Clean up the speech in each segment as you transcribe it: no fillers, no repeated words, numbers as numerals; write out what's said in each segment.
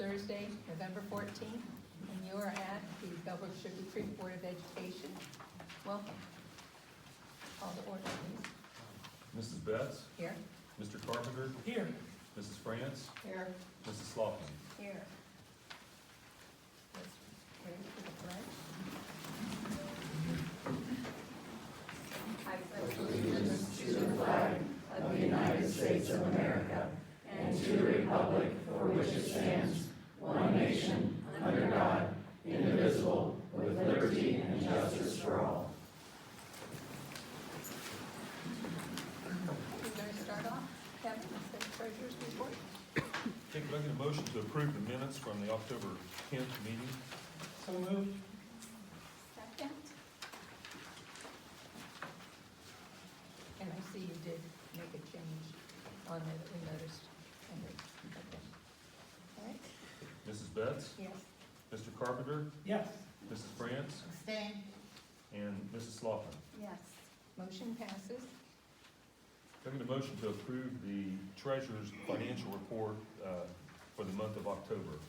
Thursday, November 14th, and you are at the Bellbrook Sugarcreek Board of Education. Welcome. Call to order, please. Mrs. Betts, Here. Mr. Carpenter, Here. Mrs. France, Here. Mrs. Sloughman. Here. Let's ready for the pledge. I pledge allegiance to the flag of the United States of America and to the republic for which it stands, one nation, under God, indivisible, with liberty and justice for all. We're going to start off, Kevin, with the treasurer's report. Can I get a motion to approve the minutes from the October 10th meeting? So moved. Second. And I see you did make a change on there that we noticed. Okay. All right, Mrs. Betts, yes. Mr. Carpenter, Yes. Mrs. France, Abstain. and Mrs. Sloughman. Yes. Motion passes. Can I get a motion to approve the treasurer's financial report for the month of October?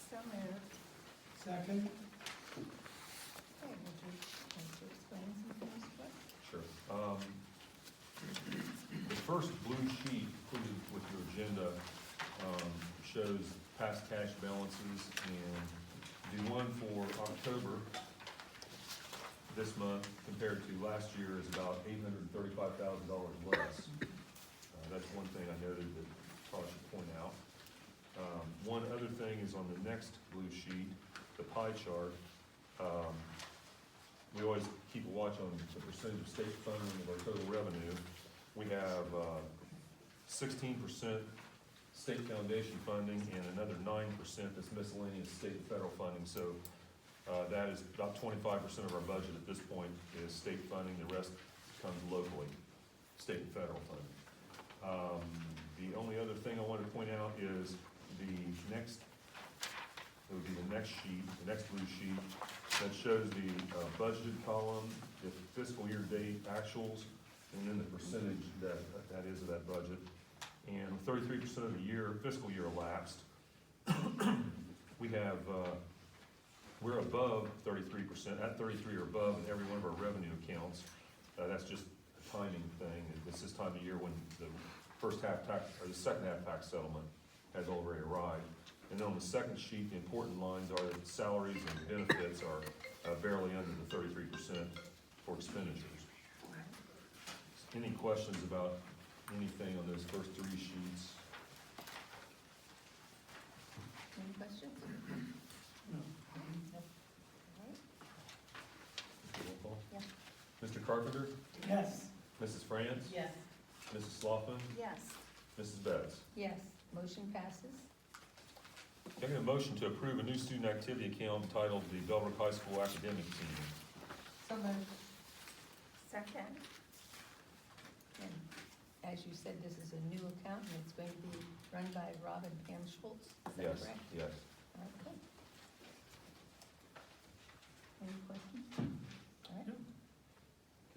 So moved. Second. Okay, would you like to explain some things to us? Sure. The first blue sheet included with your agenda shows past cash balances, and the one for October this month compared to last year is about $835,000 less. That's one thing I noted that probably should point out. One other thing is on the next blue sheet, the pie chart. We always keep a watch on the percentage of state funding of our total revenue. We have 16% state foundation funding and another 9% that's miscellaneous state and federal funding. So that is about 25% of our budget at this point is state funding. The rest comes locally, state and federal funding. The only other thing I want to point out is the next, it would be the next sheet, the next blue sheet, that shows the budgeted column, the fiscal year date actuals, and then the percentage that is of that budget. And 33% of the year, fiscal year elapsed. We have, we're above 33%, at 33 or above in every one of our revenue accounts. That's just a timing thing. It's this time of year when the first half tax, or the second half tax settlement has already arrived. And then on the second sheet, the important lines are that salaries and benefits are barely under the 33% for expenditures. Any questions about anything on those first three sheets? Any questions? No. All right. Roll call. Yeah. Mr. Carpenter, Yes. Mrs. France, Yes. Mrs. Sloughman, Yes. Mrs. Betts. Yes. Motion passes. Can I get a motion to approve a new student activity account entitled the Bellbrook High School Academic Team? So moved. Second. And as you said, this is a new account, and it's going to be run by Rob and Pam Schultz. Is that Yes, correct? yes. Okay. Any questions? All right.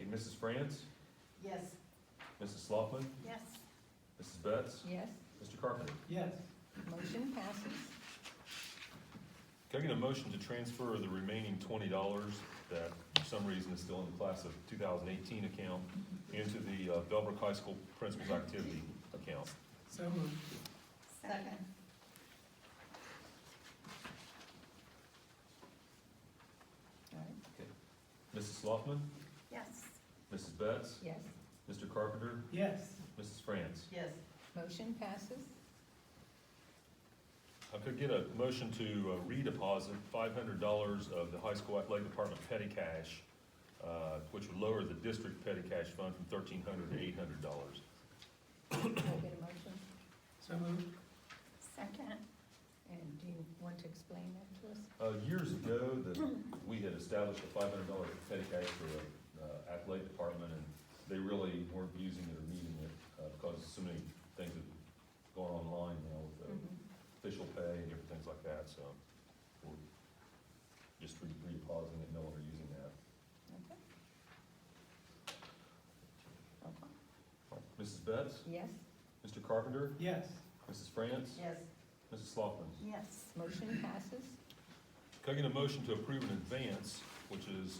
Okay, Mrs. France, Yes. Mrs. Sloughman, Yes. Mrs. Betts, Yes. Mr. Carpenter. Yes. Motion passes. Can I get a motion to transfer the remaining $20 that for some reason is still in the class of 2018 account into the Bellbrook High School Principal's Activity account? So moved. Second. All right. Mrs. Sloughman, Yes. Mrs. Betts, Yes. Mr. Carpenter, Yes. Mrs. France. Yes. Motion passes. I could get a motion to redeposit $500 of the high school athletic department petty cash, which would lower the district petty cash fund from $1,300 to $800. Can I get a motion? So moved. Second. And do you want to explain that to us? Years ago, we had established a $500 petty cash for the athletic department, and they really weren't using it or needing it because so many things have gone online now with official pay and different things like that. So we're just redepositing it, no longer using that. Okay. Roll call. Mrs. Betts, Yes. Mr. Carpenter, Yes. Mrs. France, Yes. Mrs. Sloughman? Yes. Motion passes. Can I get a motion to approve an advance, which is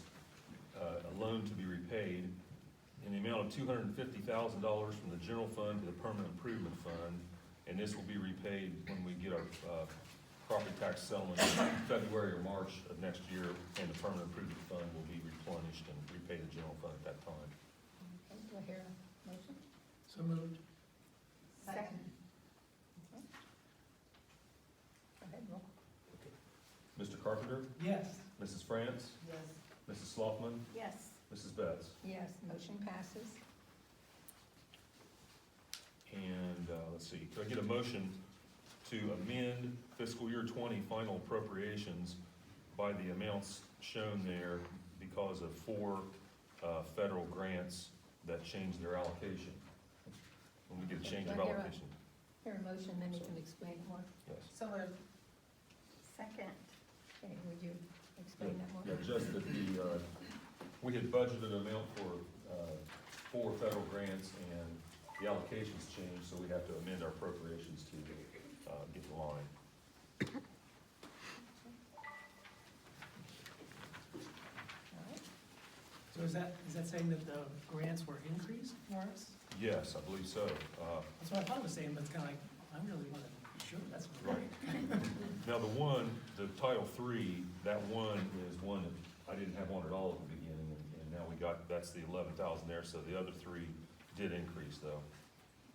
a loan to be repaid in the amount of $250,000 from the general fund to the permanent improvement fund, and this will be repaid when we get our property tax settlement in February or March of next year, and the permanent improvement fund will be replenished and repay the general fund at that time. Okay, do I hear a motion? So moved. Second. Okay. Go ahead, roll. Mr. Carpenter? Yes. Mrs. France? Yes. Mrs. Sloughman? Yes. Mrs. Betts? Yes, motion passes. And, let's see, could I get a motion to amend fiscal year 20 final appropriations by the amounts shown there because of 4 federal grants that changed their allocation? When we get a change of Do I hear a- allocation. Hear a motion, then you can explain more. Yes. So moved. Second. Okay, would you explain that more? Yeah, just that we had budgeted an amount for 4 federal grants, and the allocations changed, so we have to amend our appropriations to get the line. All right. So is that saying that the grants were increased for us? Yes, I believe so. That's what I thought it was saying, but it's kind of like, I really want to be sure that's what. Right. Now, the Title III, that one is one that I didn't have on at all at the beginning, and now that's the 11,000 there, so the other 3 did increase though.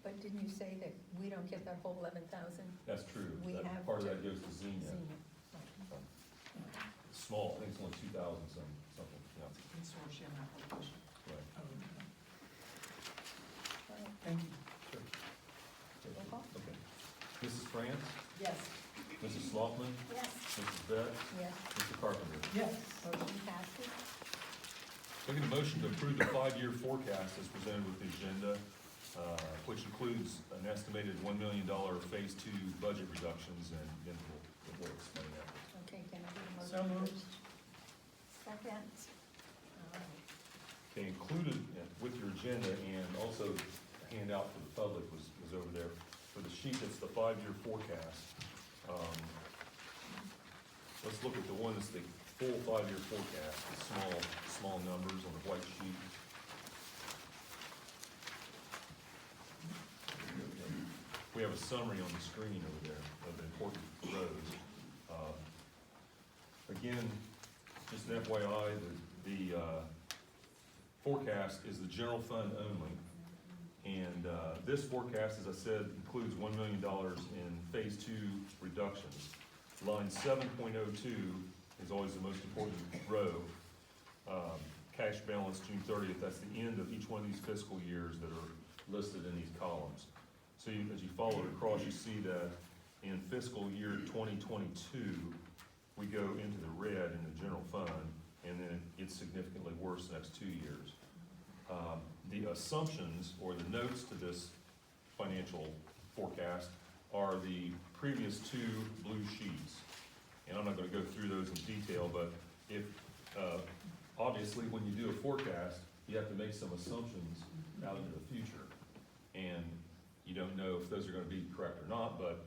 But didn't you say that we don't get that whole 11,000? That's true. We That- have Part of to- that goes to Xenia. It's small, I think it's only 2,000 something, yeah, Consortium application. right. Oh, okay. All right, Thank you. Sure. roll call? Okay. Mrs. France? Yes. Mrs. Sloughman? Yes. Mrs. Betts? Yes, Mr. Carpenter? Yes. motion passes. Looking a motion to approve the 5-year forecast as presented with the agenda, which includes an estimated $1 million Phase 2 budget reductions, and then we'll explain that. Okay, can I get a motion? So moved. first? Second. All right. Okay, included with your agenda and also a handout for the public was over there. For the sheet, it's the 5-year forecast. Let's look at the one that's the full 5-year forecast, the small numbers on the white sheet. We have a summary on the screen over there of the important rows. Again, just an FYI, the forecast is the general fund only. And this forecast, as I said, includes $1 million in Phase 2 reductions. Line 7.02 is always the most important row. Cash balance June 30th, that's the end of each one of these fiscal years that are listed in these columns. So as you follow it across, you see that in fiscal year 2022, we go into the red in the general fund, and then it gets significantly worse the next 2 years. The assumptions or the notes to this financial forecast are the previous 2 blue sheets. And I'm not gonna go through those in detail, but if, obviously, when you do a forecast, you have to make some assumptions out into the future. And you don't know if those are gonna be correct or not, but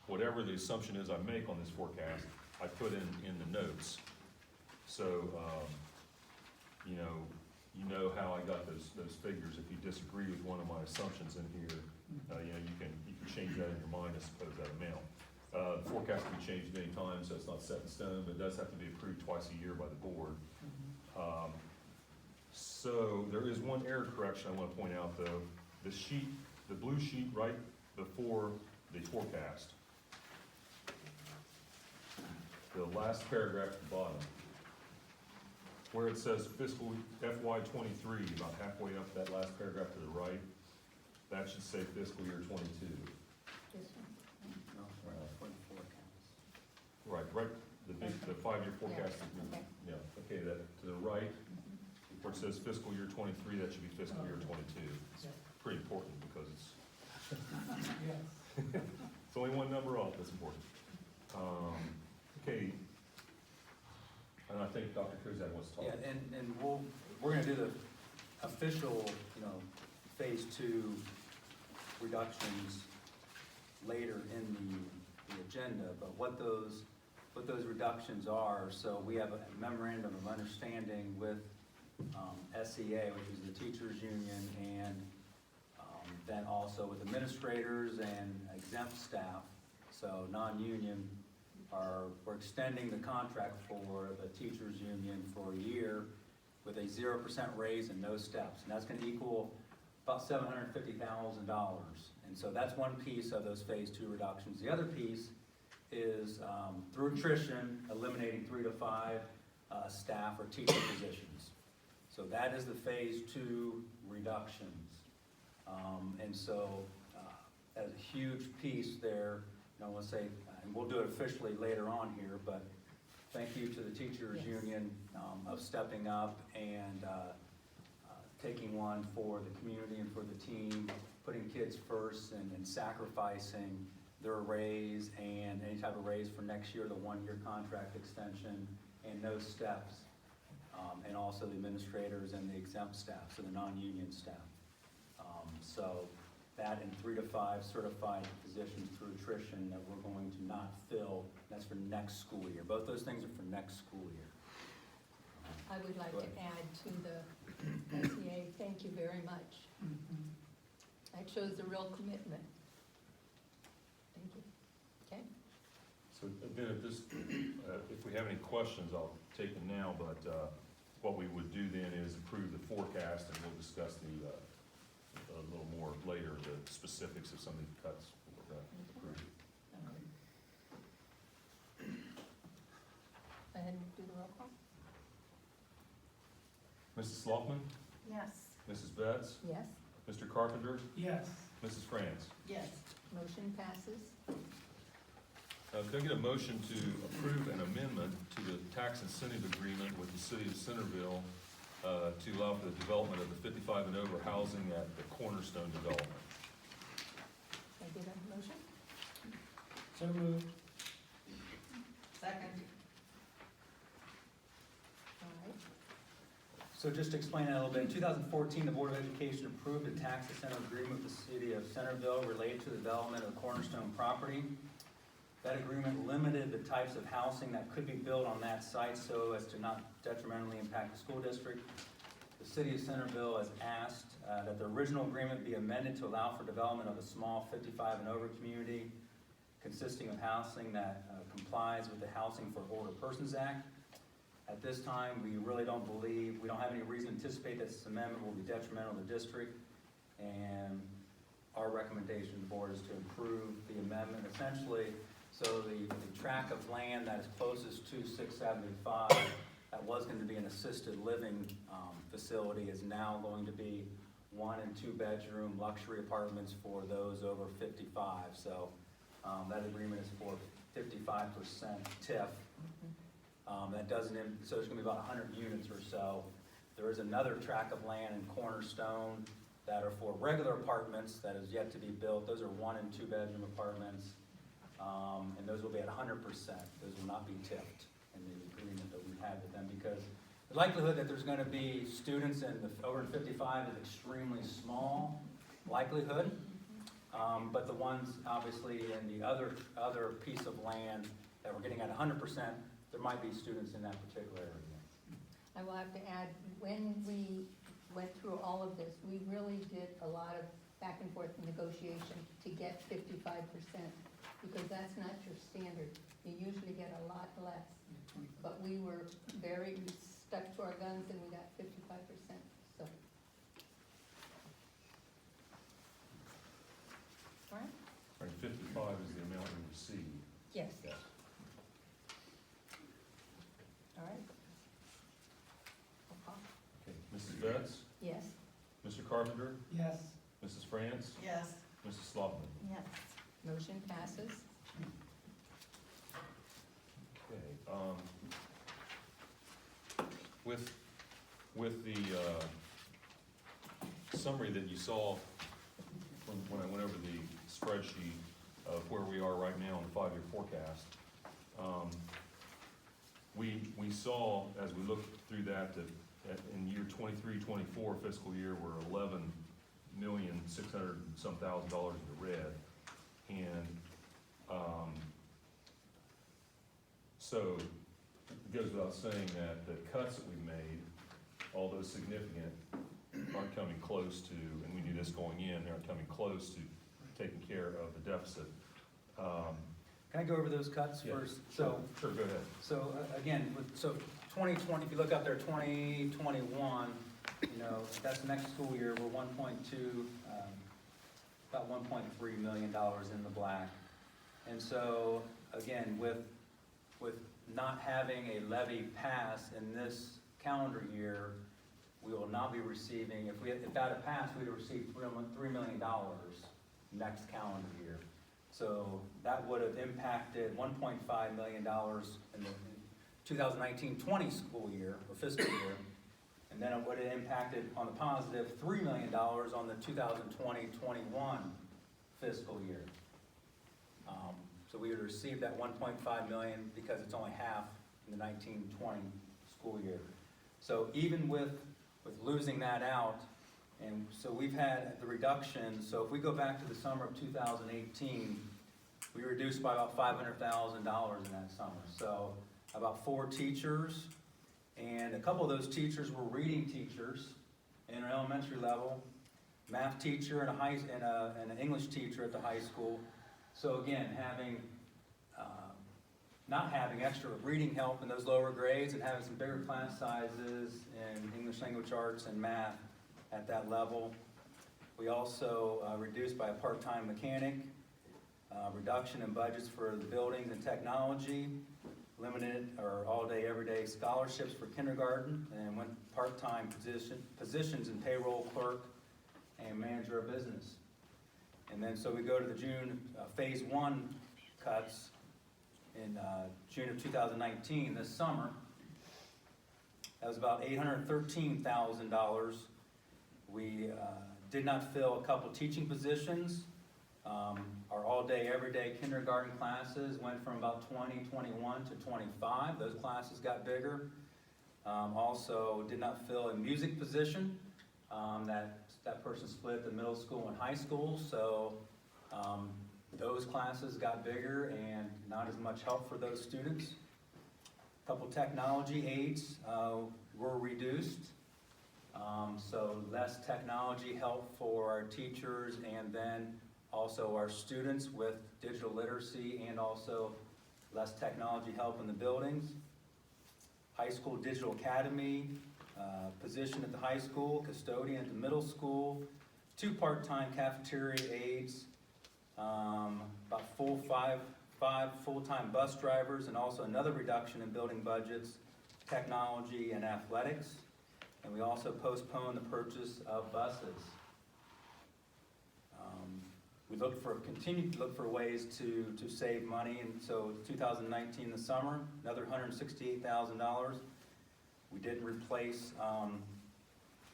whatever the assumption is I make on this forecast, I put in the notes. So, you know how I got those figures. If you disagree with one of my assumptions in here, you can change that in your mind as opposed to that amount. The forecast can be changed many times, so it's not set in stone, but it does have to be approved twice a year by the board. So there is one error correction I want to point out though. The blue sheet right before the forecast, the last paragraph at the bottom, where it says fiscal FY 23, about halfway up that last paragraph to the right, that should say fiscal year 22. This one. Right, the 5-year forecast. okay. Yeah, okay, that, to the right, where it says fiscal year 23, that should be fiscal year 22. It's Yeah. pretty important because it's Yes. it's only one number off, that's important. Okay, and I think Dr. Kuzak wants to talk. Yeah, and we're gonna do the official, Phase 2 reductions later in the agenda. agenda, but what those reductions are. So we have a memorandum of understanding with SEA, which is the teachers union, and then also with administrators and exempt staff. So non-union we're extending the contract for the teachers union for a year with a 0% raise and no steps. And that's gonna equal about $750,000. And so that's one piece of those phase 2 reductions. The other piece is through attrition, eliminating 3 to 5 staff or teacher positions. So that is the phase 2 reductions. And so that's a huge piece there. I want to say, and we'll do it officially later on here, but thank you to the teachers union of stepping up and taking one for the community and for the team, putting kids first and sacrificing their raise and any type of raise for next year, the 1-year contract extension and no steps, and also the administrators and the exempt staff, so the non-union staff. So that and 3 to 5 certified positions through attrition that we're going to not fill. That's for next school year. Both those things are for next school year. I would like Go to ahead. add to the SEA, thank you very much. That shows a real commitment. Thank you. Okay? So then if this, if we have any questions, I'll take them now, but what we would do then is approve the forecast, and we'll discuss a little more later, the specifics of some of the cuts we're approved. Okay. Go ahead and do the roll call. Mrs. Sloughman, Yes. Mrs. Betts, Yes, Mr. Carpenter, Yes. Mrs. France. Yes. motion passes. Could I get a motion to approve an amendment to the tax incentive agreement with the city of Centerville to allow for the development of the 55 and over housing at the Cornerstone development? Can I get a motion? So moved. Second. All right. So just to explain that a little bit, in 2014, the Board of Education approved a tax incentive agreement with the city of Centerville related to the development of Cornerstone property. That agreement limited the types of housing that could be built on that site so as to not detrimentally impact the school district. The city of Centerville has asked that the original agreement be amended to allow for development of a small 55 and over community consisting of housing that complies with the Housing for Older Persons Act. At this time, we really don't have any reason to anticipate that this amendment will be detrimental to the district. And our recommendation to the board is to approve the amendment essentially. So the tract of land that is closest to 675, that was going to be an assisted living facility, is now going to be 1 and 2 bedroom luxury apartments for those over 55. So that agreement is for 55% TIF. That doesn't, so it's going to be about 100 units or so. There is another tract of land in Cornerstone that are for regular apartments that is yet to be built. Those are 1 and 2 bedroom apartments. And those will be at 100%. Those will not be tipped in the agreement that we've had with them, because the likelihood that there's going to be students in the over 55 is extremely small likelihood. But the ones obviously in the other piece of land that we're getting at 100%, there might be students in that particular area. I will have to add, when we went through all of this, we really did a lot of back and forth negotiation to get 55%, because that's not your standard. You usually get a lot less. But we were we stuck to our guns and we got 55%, so. All right? Right, 55 is the amount we received. Yes. Yes. All right. Roll call. Okay, Mrs. Betts, Yes. Mr. Carpenter, Yes. Mrs. France, Yes. Mrs. Sloughman. Yes. Motion passes. Okay, with the summary that you saw when I went over the spreadsheet of where we are right now in the 5-year forecast, we saw, as we looked through that in year 23-24 fiscal year, we're $11,600,000 in the red. And So it goes without saying that the cuts that we made, although significant, aren't coming close to, and we knew this going in, they aren't coming close to taking care of the deficit. Can I go over those cuts Yeah, first? Sure, go ahead. So again, so 2020, if you look up there, 2021, that's next school year, we're 1.2, about $1.3 million in the black. And so, again, with not having a levy pass in this calendar year, we will not be receiving, if that had passed, we'd have received $3 million next calendar year. So that would have impacted $1.5 million in the 2019-20 school year, or fiscal year. And then it would have impacted, on the positive, $3 million on the 2020-21 fiscal year. So we would receive that $1.5 million because it's only half in the 19-20 school year. So even with losing that out, and so we've had the reduction, so if we go back to the summer of 2018, we reduced by about $500,000 in that summer. So about 4 teachers, and a couple of those teachers were reading teachers in an elementary level, math teacher and an English teacher at the high school. So again, not having extra reading help in those lower grades and having some bigger class sizes in English language arts and math at that level. We also reduced by a part-time mechanic, reduction in budgets for the buildings and technology, limited or all-day, everyday scholarships for kindergarten, and went part-time positions in payroll clerk and manager of business. And then so we go to the June phase 1 cuts in June of 2019, this summer. That was about $813,000. We did not fill a couple teaching positions. Our all-day, everyday kindergarten classes went from about 21 to 25. Those classes got bigger. Also did not fill a music position. That person split the middle school and high school, so those classes got bigger and not as much help for those students. A couple technology aids were reduced, so less technology help for our teachers and then also our students with digital literacy, and also less technology help in the buildings. High school digital academy position at the high school, custodian at the middle school, 2 part-time cafeteria aides, about 5 full-time bus drivers, and also another reduction in building budgets, technology and athletics. And we also postponed the purchase of buses. We continued to look for ways to save money, and so 2019, the summer, another $168,000. We didn't replace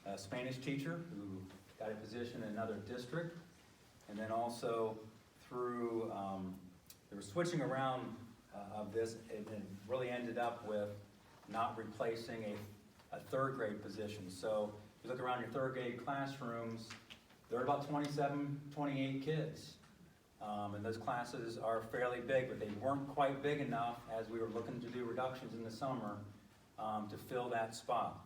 a Spanish teacher who got a position in another district, and then also through, they were switching around of this, and really ended up with not replacing a 3rd grade position. So if you look around your 3rd grade classrooms, there are about 27, 28 kids. And those classes are fairly big, but they weren't quite big enough as we were looking to do reductions in the summer to fill that spot.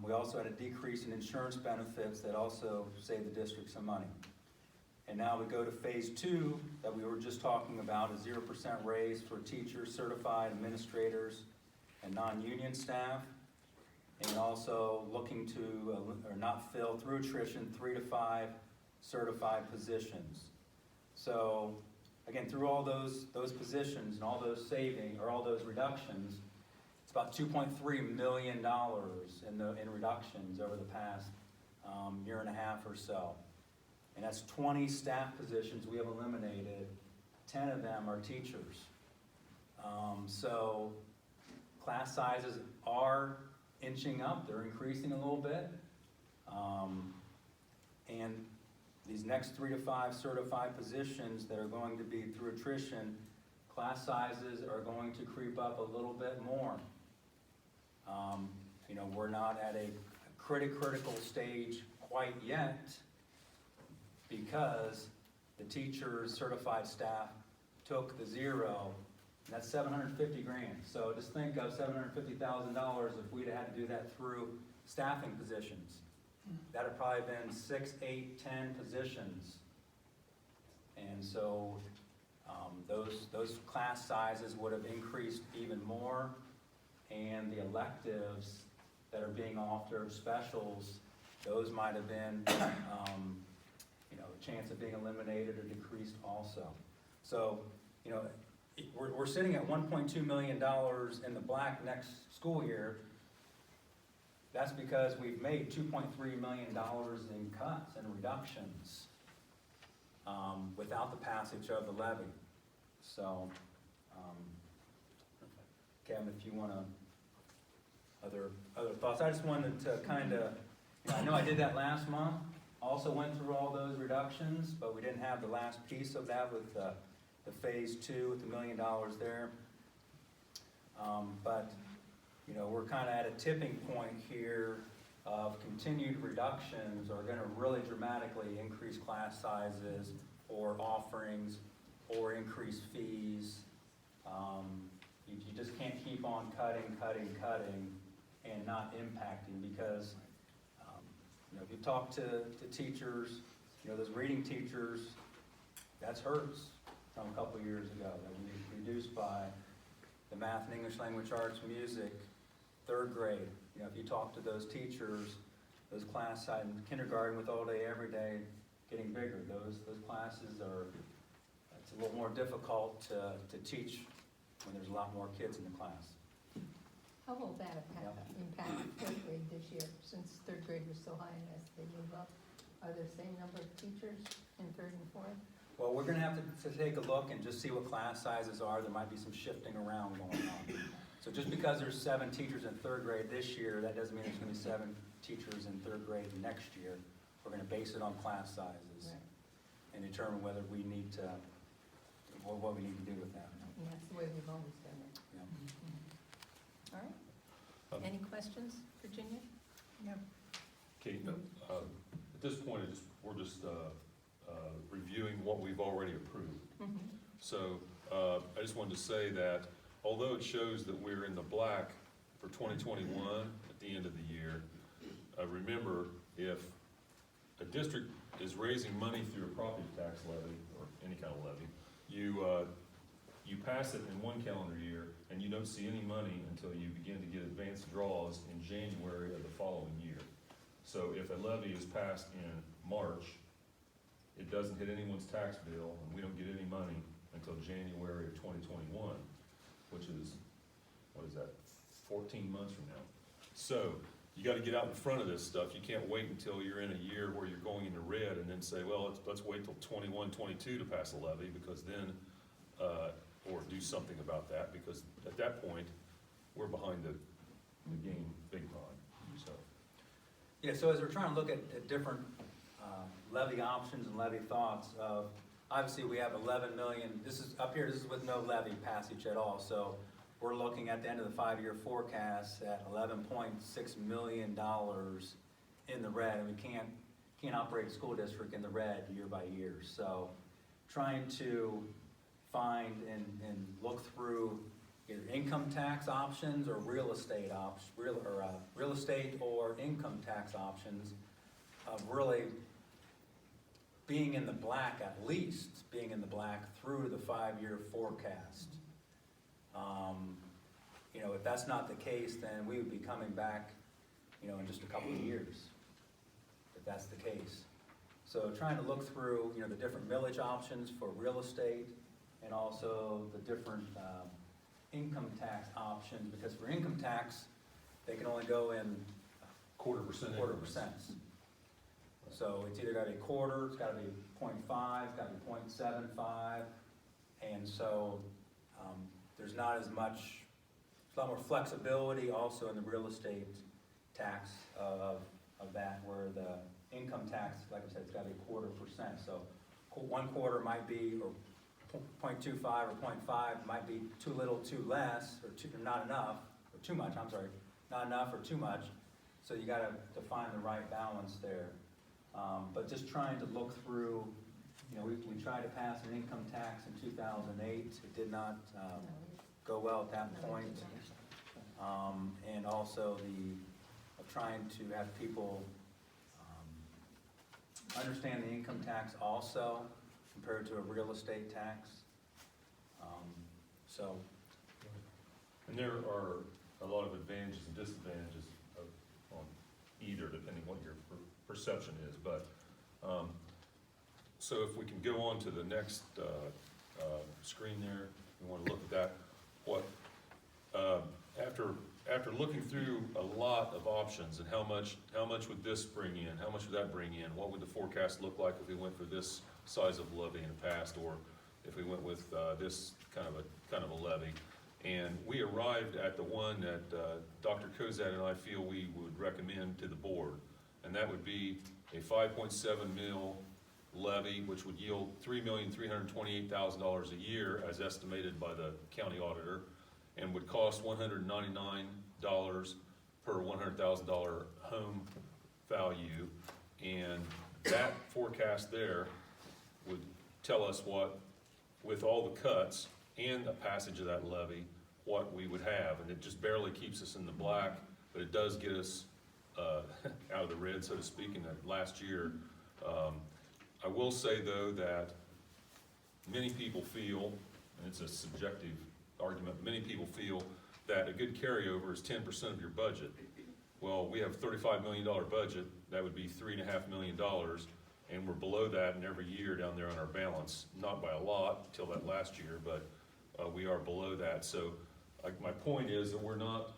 We also had a decrease in insurance benefits that also saved the district some money. And now we go to phase 2 that we were just talking about, a 0% raise for teachers, certified administrators, and non-union staff. And also looking to, or not fill through attrition, 3 to 5 certified positions. So again, through all those positions and all those savings, or all those reductions, it's about $2.3 million in reductions over the past year and a half or so. And that's 20 staff positions we have eliminated. 10 of them are teachers. So class sizes are inching up, they're increasing a little bit. And these next 3 to 5 certified positions that are going to be through attrition, class sizes are going to creep up a little bit more. We're not at a critical stage quite yet, because the teachers, certified staff, took the 0 And that's $750,000. So just think of $750,000 if we'd had to do that through staffing positions. That'd probably been 6, 8, 10 positions. And so those class sizes would have increased even more, and the electives that are being offered, specials, those might have been, a chance of being eliminated or decreased also. So, we're sitting at $1.2 million in the black next school year. That's because we've made $2.3 million in cuts and reductions without the passage of the levy. So, Kevin, if you want other thoughts. I just wanted to kind of, I know I did that last month, also went through all those reductions, but we didn't have the last piece of that with the phase 2 with the $1 million there. But we're kind of at a tipping point here of continued reductions are going to really dramatically increase class sizes or offerings or increase fees. You just can't keep on cutting and not impacting, because if you talk to teachers, those reading teachers, that's hurts from a couple years ago. That was reduced by the math and English language arts, music, 3rd grade. If you talk to those teachers, those class size in kindergarten with all day, every day getting bigger, those classes it's a little more difficult to teach when there's a lot more kids in the class. How will that have impact 3rd grade this year, since 3rd grade was so high, and as they move up, are there the same number of teachers in 3rd and 4th? Well, we're going to have to take a look and just see what class sizes are. There might be some shifting around going on. So just because there's 7 teachers in 3rd grade this year, that doesn't mean there's going to be 7 teachers in 3rd grade next year. We're going to base it on class sizes and determine whether we need to, what we need to do with that. And that's the way we've always done it. Yeah. All right. Any questions, Virginia? No. Kate, at this point, we're just reviewing what we've already approved. So I just wanted to say that although it shows that we're in the black for 2021 at the end of the year, remember, if a district is raising money through a property tax levy or any kind of levy, you pass it in one calendar year and you don't see any money until you begin to get advanced draws in January of the following year. So if a levy is passed in March, it doesn't hit anyone's tax bill, and we don't get any money until January of 2021, which is, 14 months from now. So you got to get out in front of this stuff. You can't wait until you're in a year where you're going into red and then say, well, let's wait till 21, 22 to pass a levy, because then, or do something about that, because at that point, we're behind the game big time, so. Yeah, so as we're trying to look at different levy options and levy thoughts of, obviously we have 11 million, this is up here, this is with no levy passage at all, so we're looking at the end of the 5-year forecast at $11.6 million in the red, and we can't operate a school district in the red year by year. So trying to find and look through either income tax options or real estate real estate or income tax options of really being in the black, at least being in the black through the 5-year forecast. If that's not the case, then we would be coming back, in just a couple of years, if that's the case. So trying to look through, the different millage options for real estate, and also the different income tax options, because for income tax, they can only go in Quarter percent. So it's either got to be quarter, it's got to be 0.5, it's got to be 0.75, and so there's not as much, there's a lot more flexibility also in the real estate tax of that, where the income tax, like I said, it's got to be 0.25%. So 1/4 might be, or 0.25 or 0.5 might be too little, too less, or not enough, or too much, I'm sorry, not enough or too much. So you got to find the right balance there. But just trying to look through you know, we tried to pass an income tax in 2008. It did not go well at that point. And also of trying to have people understand the income tax also compared to a real estate tax. So, And there are a lot of advantages and disadvantages on either, depending what your perception is. But, so if we can go on to the next screen there, we want to look at that. What, after looking through a lot of options and how much would this bring in, how much would that bring in, what would the forecast look like if we went for this size of levy in the past, or if we went with this kind of a levy? And we arrived at the one that Dr. Kozad and I feel we would recommend to the board, and that would be a 5.7 mil levy, which would yield $3,328,000 a year as estimated by the county auditor, and would cost $199 per $100,000 home value. And that forecast there would tell us what, with all the cuts and the passage of that levy, what we would have. And it just barely keeps us in the black, but it does get us out of the red, so to speak, in that last year. I will say, though, that many people feel, and it's a subjective argument, many people feel that a good carryover is 10% of your budget. Well, we have a $35 million budget. That would be $3.5 million, and we're below that in every year down there on our balance. Not by a lot until that last year, but we are below that. So my point is that we're not,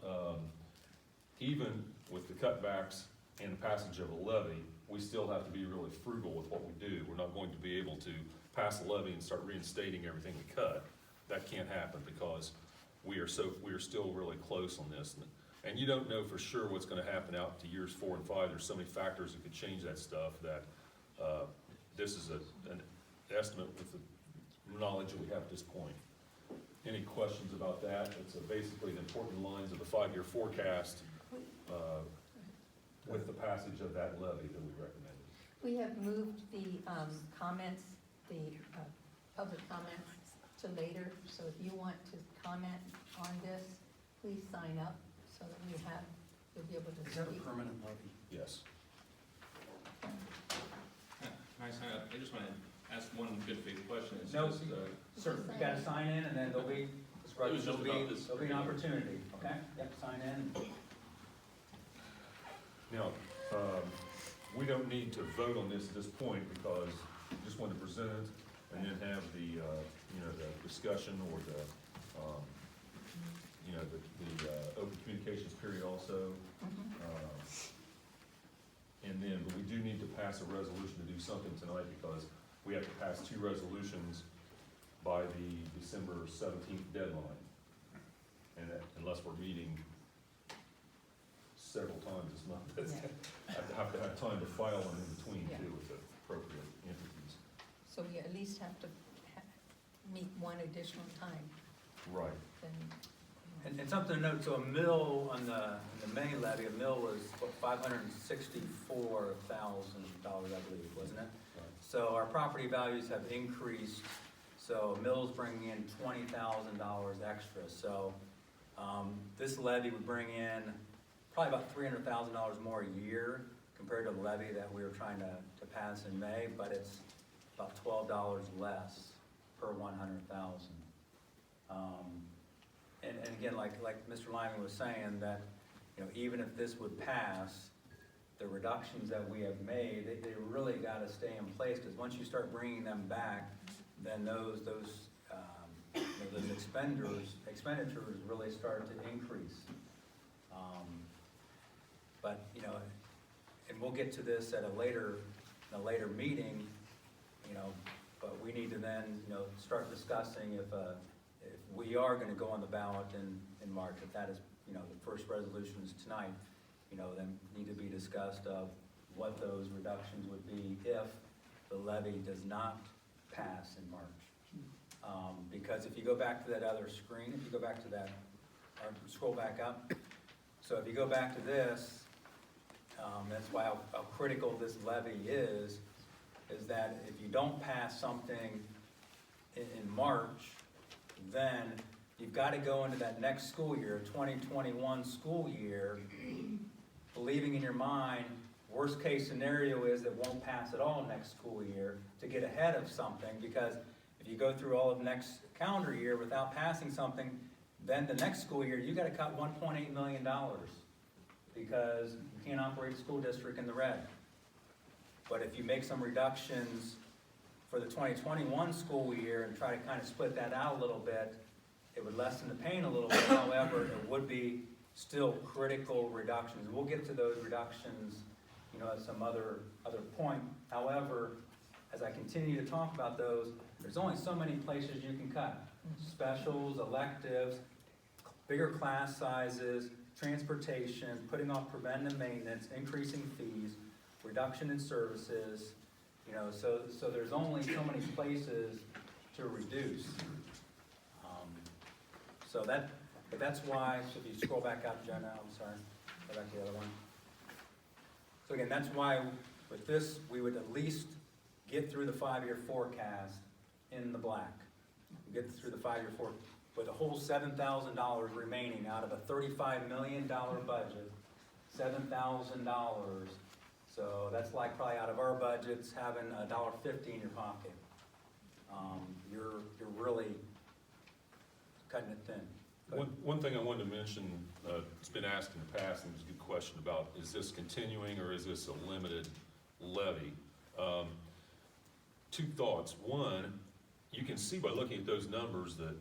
even with the cutbacks and the passage of a levy, we still have to be really frugal with what we do. We're not going to be able to pass a levy and start reinstating everything we cut. That can't happen because we are still really close on this. And you don't know for sure what's going to happen out to years 4 and 5. There's so many factors that could change that stuff that this is an estimate with the knowledge that we have at this point. Any questions about that? It's basically the important lines of the 5-year forecast with the passage of that levy that we recommended. We have moved the comments, the public comments to later, so if you want to comment on this, please sign up so that you'll be able to is that a speak. permanent levy? Yes. Can I sign up? I just want to ask one good faith question. It's No, just, sir, you gotta sign in and then there'll be an opportunity, okay? Yep, sign in. Now, we don't need to vote on this at this point because we just want to present it and then have the, the discussion or the, the open communications period also. And then, but we do need to pass a resolution to do something tonight because we have to pass 2 resolutions by the December 17th deadline. And unless we're meeting several times this month, I have to have time to file them in between too with the appropriate entities. So we at least have to meet one additional time Right. than. And something to note, so a mill on the May levy, a mill was $564,000, I believe, wasn't it? Right. So our property values have increased, so a mill's bringing in $20,000 extra. So this levy would bring in probably about $300,000 more a year compared to the levy that we were trying to pass in May, but it's about $12 less per 100,000. And again, like Mr. Lyman was saying, that even if this would pass, the reductions that we have made, they really got to stay in place, because once you start bringing them back, then those expenditures really start to increase. But and we'll get to this at a later meeting, but we need to then start discussing if we are going to go on the ballot in March. If that is the first resolution is tonight, then need to be discussed of what those reductions would be if the levy does not pass in March. Because if you go back to that other screen, if you go back to that, or scroll back up, so if you go back to this, that's why how critical this levy is. is that if you don't pass something in March, then you've got to go into that next school year, 2021 school year, believing in your mind, worst case scenario is it won't pass at all next school year, to get ahead of something, because if you go through all of next calendar year without passing something, then the next school year, you gotta cut $1.8 million, because you can't operate a school district in the red. But if you make some reductions for the 2021 school year and try to kind of split that out a little bit, it would lessen the pain a little bit. However, it would be still critical reductions. We'll get to those reductions, you know, at some other point. However, as I continue to talk about those, there's only so many places you can cut. Specials, electives, bigger class sizes, transportation, putting off preventive maintenance, increasing fees, reduction in services, you know, so there's only so many places to reduce. So that's why, so if you scroll back up, Jenna, I'm sorry, go back to the other one. So again, that's why with this, we would at least get through the 5-year forecast in the black. Get through the 5-year forecast with a whole $7,000 remaining out of a $35 million budget, $7,000. So that's like probably out of our budgets having $1.50 in your pocket. You're really cutting it thin. One thing I wanted to mention, it's been asked in the past, and it was a good question about, is this continuing or is this a limited levy? Two thoughts. One, you can see by looking at those numbers that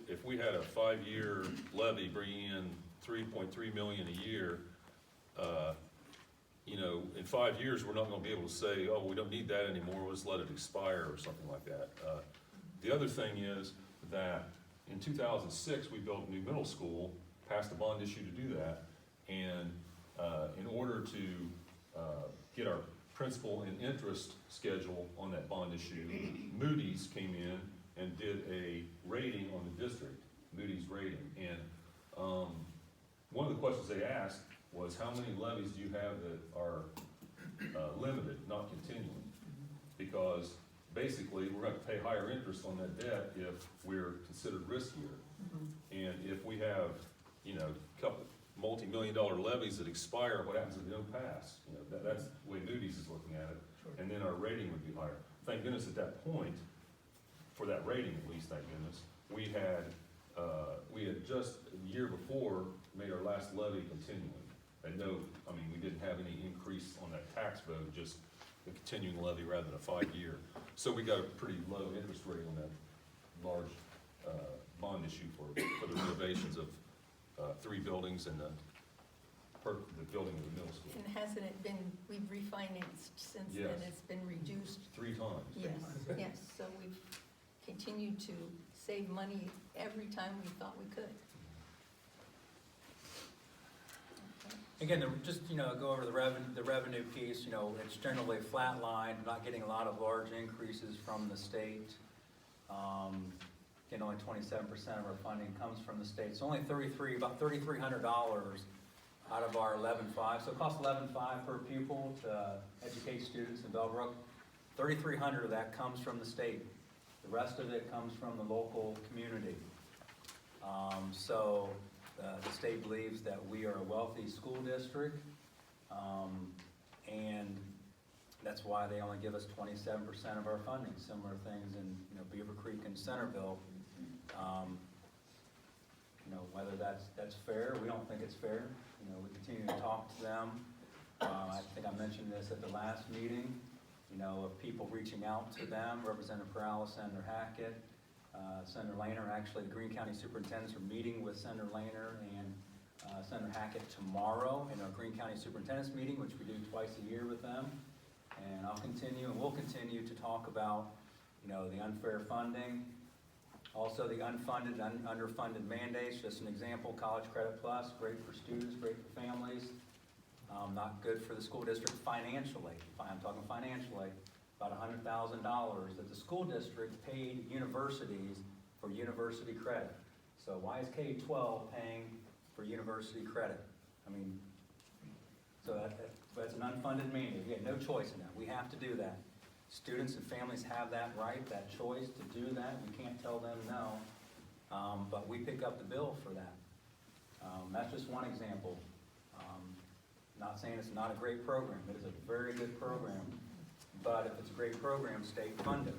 if we had a 5-year levy bringing in $3.3 million a year, you know, in 5 years, we're not gonna be able to say, oh, we don't need that anymore, let's let it expire or something like that. The other thing is that in 2006, we built a new middle school, passed a bond issue to do that, and in order to get our principal and interest schedule on that bond issue, Moody's came in and did a rating on the district, Moody's rating. And one of the questions they asked was, how many levies do you have that are limited, not continuing? Because basically, we're going to pay higher interest on that debt if we're considered riskier. And if we have, you know, a couple multi-million-dollar levies that expire, what happens if they don't pass? You know, that's the way Moody's is looking at it. Sure. And then our rating would be higher. Thank goodness at that point, for that rating at least, thank goodness, we had just a year before made our last levy continuing. And no, I mean, we didn't have any increase on that tax vote, just a continuing levy rather than a 5-year. So we got a pretty low interest rate on that large bond issue for the renovations of 3 buildings and the building of the middle school. And hasn't it been, we've refinanced since then, Yes. it's been reduced? 3 times. Yes, yes, so we've continued to save money every time we thought we could. Again, just, you know, go over the revenue piece, you know, it's generally flat line, not getting a lot of large increases from the state. Again, only 27% of our funding comes from the state. So only about $3,300 out of our 11.5. So it costs $11.5 per pupil to educate students in Bellbrook. 3,300 of that comes from the state. The rest of it comes from the local community. The state believes that we are a wealthy school district, and that's why they only give us 27% of our funding. Similar things in, you know, Beaver Creek and Centerville. You know, whether that's fair, we don't think it's fair. You know, we continue to talk to them. I think I mentioned this at the last meeting. You know, of people reaching out to them, Representative Perales, Senator Hackett, Senator Lehner. Actually, the Greene County Superintendents are meeting with Senator Lehner and Senator Hackett tomorrow in our Greene County Superintendents meeting, which we do twice a year with them. And I'll continue, and we'll continue to talk about, you know, the unfair funding, also the unfunded, underfunded mandates. Just an example, College Credit Plus, great for students, great for families, not good for the school district financially. I'm talking financially. About $100,000 that the school district paid universities for university credit. So why is K-12 paying for university credit? I mean, so that's an unfunded mandate. We had no choice in that. We have to do that. Students and families have that right, that choice to do that. We can't tell them no, but we pick up the bill for that. That's just one example. Not saying it's not a great program. It is a very good program, but if it's a great program, state funded.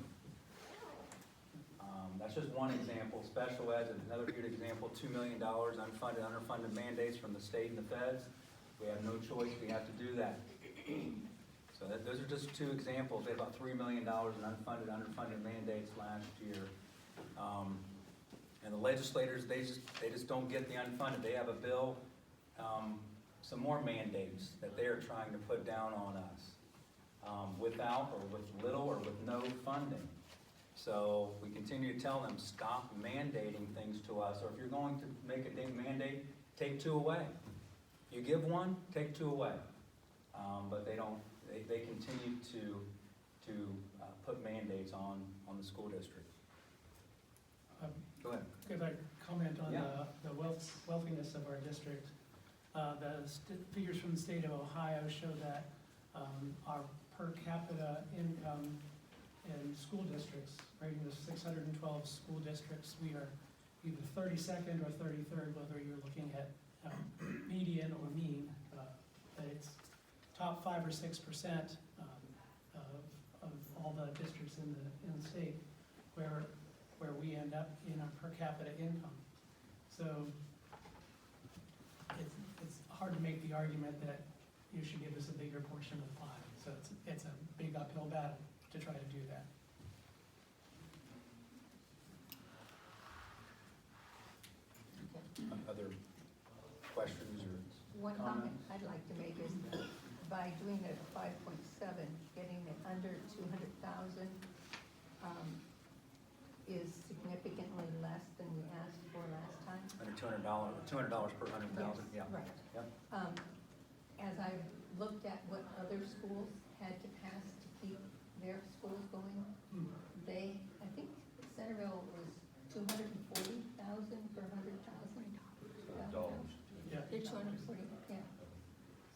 That's just one example. Special ed is another good example. $2 million unfunded, underfunded mandates from the state and the feds. We have no choice. We have to do that. So those are just two examples. They had about $3 million in unfunded, underfunded mandates last year. And the legislators, they just don't get the unfunded. They have a bill, some more mandates that they are trying to put down on us, without or with little or with no funding. So we continue to tell them, stop mandating things to us, or if you're going to make a mandate, take 2 away. If you give one, take 2 away. But they don't. They continue to put mandates on the school district. Go ahead. Could I comment on Yeah. the wealthiness of our district? The figures from the state of Ohio show that our per capita income in school districts, rating the 612 school districts, we are either 32nd or 33rd, whether you're looking at median or mean. But it's top 5 or 6% of all the districts in the state where we end up in our per capita income. So it's hard to make the argument that you should give us a bigger portion of the pie. So it's a big uphill battle to try to do that. Other questions or One comment comments? I'd like to make is by doing it at 5.7, getting it under 200,000 is significantly less than we asked for last time. Under $200 per 100,000. Yeah. Right. Yep. As I've looked at what other schools had to pass to keep their schools going, I think Centerville was 240,000 per 100,000. Dollars. Yeah. They're 240, yeah.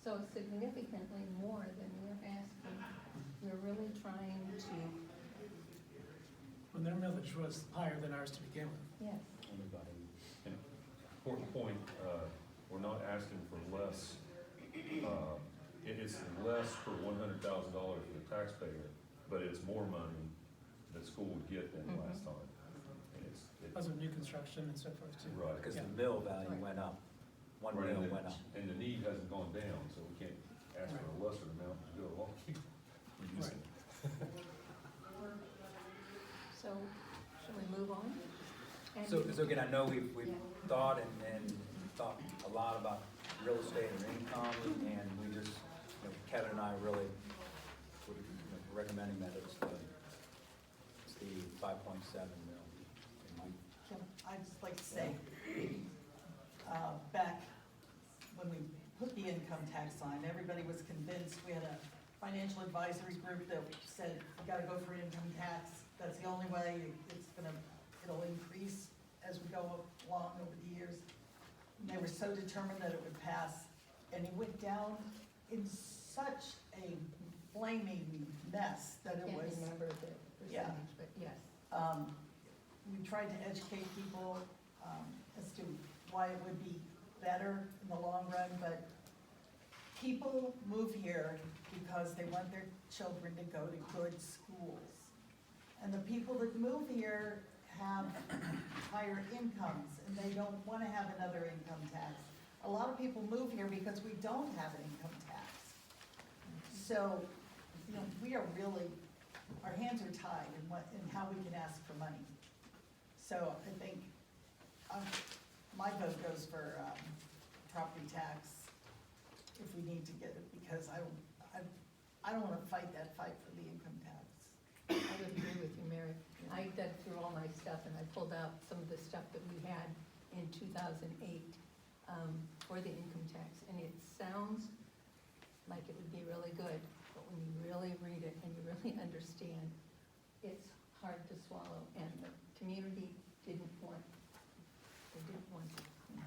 So significantly more than we're asking. We're really trying to, When their millage was higher than ours to begin with. yes, Anybody? And important point, we're not asking for less. It's less per $100,000 for the taxpayer, but it's more money that school would get than last time. And Because of new construction and so forth too. right. Because Yeah. the mill value went up. One Right, mill and went up. And the need hasn't gone down, so we can't ask for a lesser amount to go along. Reducing it. so shall we move on? And So again, I know we've Yeah. thought and thought a lot about real estate and income, and we just, Kevin and I really would, recommending that it's the 5.7 mil. And I'd just like to say, back when we put the income tax on, everybody was convinced, we had a financial advisory group that said, you gotta go for income tax, that's the only way, it'll increase as we go along over the years. And they were so determined that it would pass, and it went down in such a flaming mess that I it can't was. remember the Yeah. percentage, but yes. We tried to educate people as to why it would be better in the long run, but people move here because they want their children to go to good schools. And the people that move here have higher incomes, and they don't want to have another income tax. A lot of people move here because we don't have an income tax. So, we are really, our hands are tied in how we can ask for money. So I think my vote goes for property tax if we need to get it, because I don't want to fight that fight for the income tax. I would agree with you, Mary. I dug through all my stuff and I pulled out some of the stuff that we had in 2008 for the income tax. And it sounds like it would be really good, but when you really read it and you really understand, it's hard to swallow. And the community didn't want it.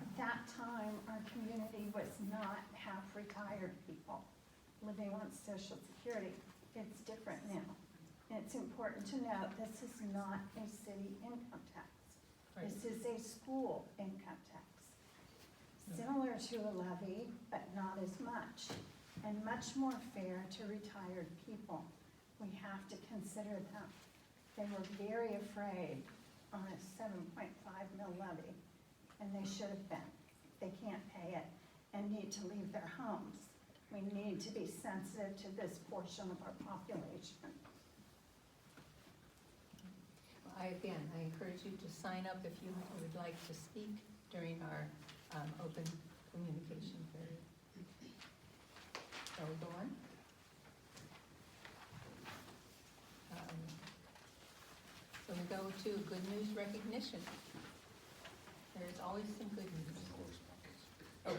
At that time, our community was not half retired people living on Social Security. It's different now. It's important to note, this is not a city income tax. Right. This is a school income tax. Yeah. Similar to a levy, but not as much, and much more fair to retired people. We have to consider them. They were very afraid on a 7.5 mil levy, and they should have been. They can't pay it and need to leave their homes. We need to be sensitive to this portion of our population. I encourage you to sign up if you would like to speak during our open communication period. Shall we go on? So we go to good news recognition. There's always some good news. Oh,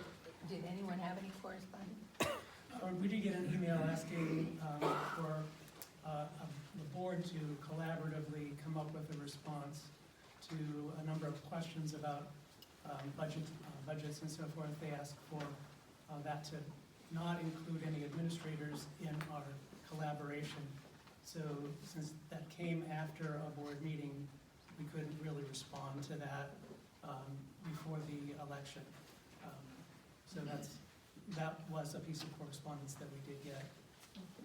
did anyone have any correspondence? We did get an email asking for the board to collaboratively come up with a response to a number of questions about budgets and so forth. They asked for that to not include any administrators in our collaboration. So since that came after a board meeting, we couldn't really respond to that before the election. So that was a piece of correspondence that we did get.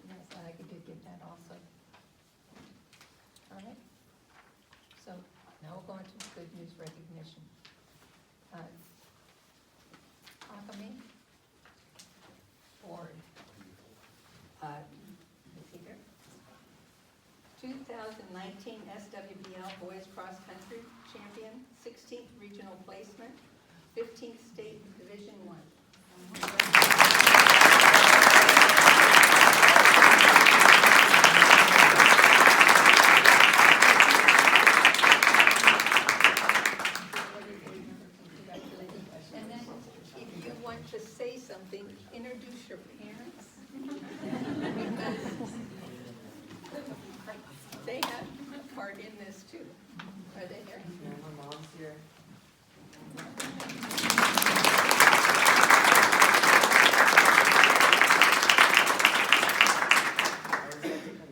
Yes, I did get that also. All right. So now we'll go into good news recognition. Akame Ford. Is he here? 2019 SWBL Boys Cross Country Champion, 16th Regional Placement, 15th State Division I. And then if you want to say something, introduce your parents. They have a part in this too. Are they here? Yeah, my mom's here.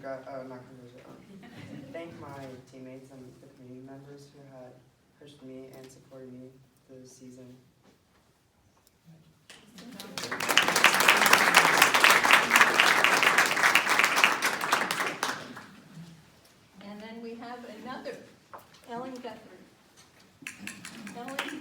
I would like to thank my teammates and the community members who had pushed me and supported me through the season. And then we have another, Ellen Guthrie. Ellen, 2000.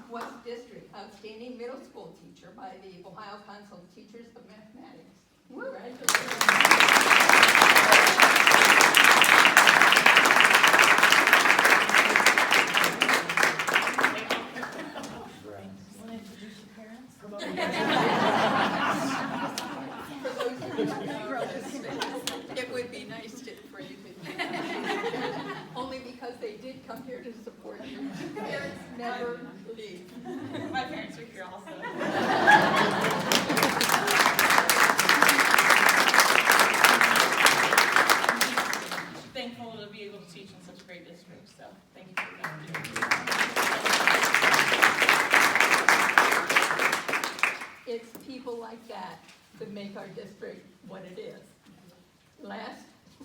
West District Outstanding Middle School Teacher by the Ohio Council of Teachers of Mathematics. It would be nice for you to, only because they did come here to support you. Parents never leave. My parents are here also. Thankful to be able to teach in such a great district, so thank you for being here. It's people like that that make our district what it is.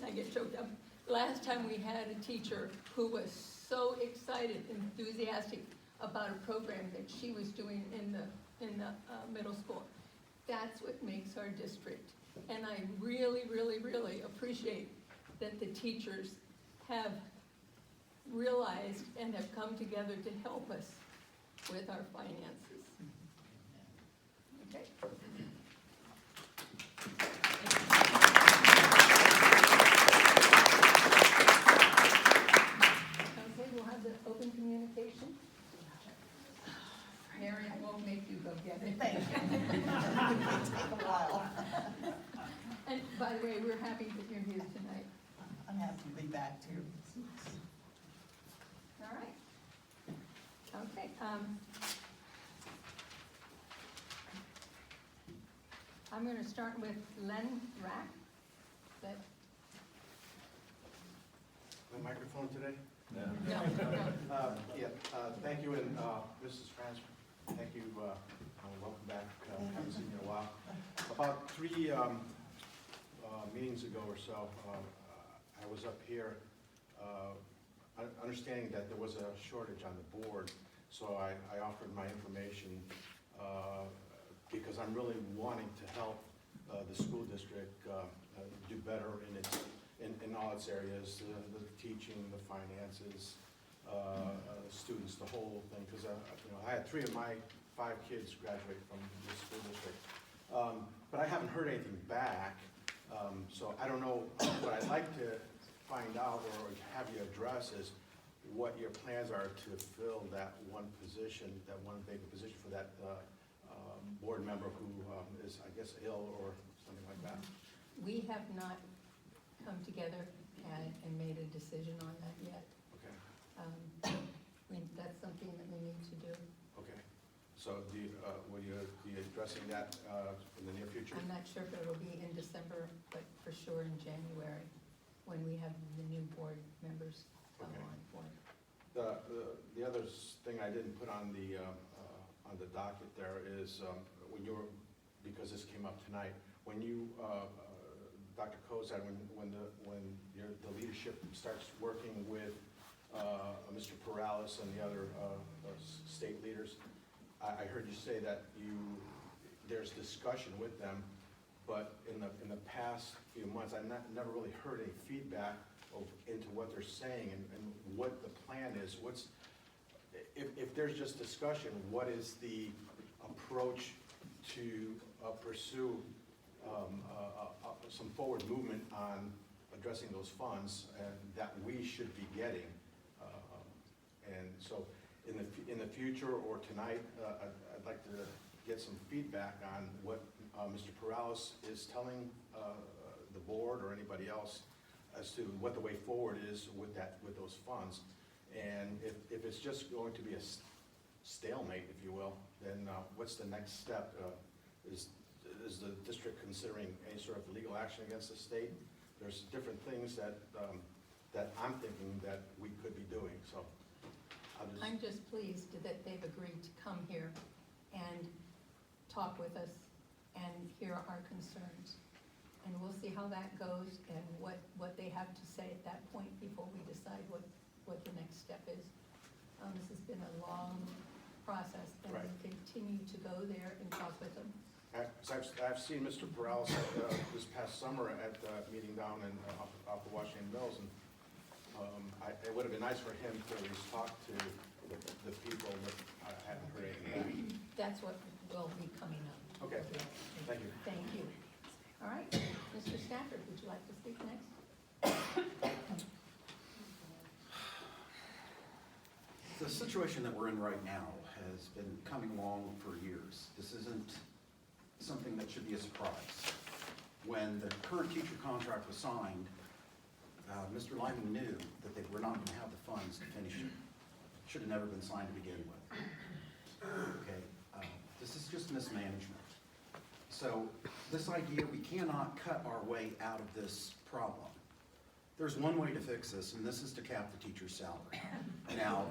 I get choked up. Last time we had a teacher who was so excited, enthusiastic about a program that she was doing in the middle school. That's what makes our district. And I really, really, really appreciate that the teachers have realized and have come together to help us with our finances. Okay. Okay, we'll have the open communication. Mary, I won't make you go get it. Thank you. It may take a while. And by the way, we're happy that you're here tonight. I'm happy to be back too. All right. Okay. I'm going to start with Len Rack. My microphone today? Thank you, and Mrs. Franz, thank you, welcome back, haven't seen you in a while. About 3 meetings ago or so, I was up here, understanding that there was a shortage on the board, so I offered my information, because I'm really wanting to help the school district do better in all its areas, the teaching, the finances, students, the whole thing, because I had 3 of my 5 kids graduate from the school district. But I haven't heard anything back, so I don't know. What I'd like to find out or have you address is what your plans are to fill that one position, that one vacant position for that board member who is, I guess, ill or something like that. We have not come together and made a decision on that yet. Okay. That's something that we need to do. Okay. So will you be addressing that in the near future? I'm not sure if it'll be in December, but for sure in January, when we have the new board members come Okay. on board. The other thing I didn't put on the docket there is when you were, because this came up tonight, when you, Dr. Kozad, when the leadership starts working with Mr. Perales and the other state leaders, I heard you say that there's discussion with them, but in the past few months, I've never really heard any feedback into what they're saying and what the plan is. If there's just discussion, what is the approach to pursue some forward movement on addressing those funds and that we should be getting? And so in the future or tonight, I'd like to get some feedback on what Mr. Perales is telling the board or anybody else as to what the way forward is with those funds. And if it's just going to be a stalemate, if you will, then what's the next step? Is the district considering any sort of legal action against the state? There's different things that I'm thinking that we could be doing, so. I'm just pleased that they've agreed to come here and talk with us and hear our concerns. And we'll see how that goes and what they have to say at that point before we decide what the next step is. This has been a long process, and Right. we continue to go there and talk with them. I've seen Mr. Perales this past summer at the meeting down off of Washington Mills, and it would have been nice for him to at least talk to the people, but I haven't heard anything back. That's what will be coming up. Okay, thank you. Thank you. All right, Mr. Stafford, would you like to speak next? The situation that we're in right now has been coming along for years. This isn't something that should be a surprise. When the current teacher contract was signed, Mr. Lyman knew that they were not going to have the funds to finish it. Should have never been signed to begin with. Okay, this is just mismanagement. So this idea, we cannot cut our way out of this problem. There's one way to fix this, and this is to cap the teacher's salary. Now,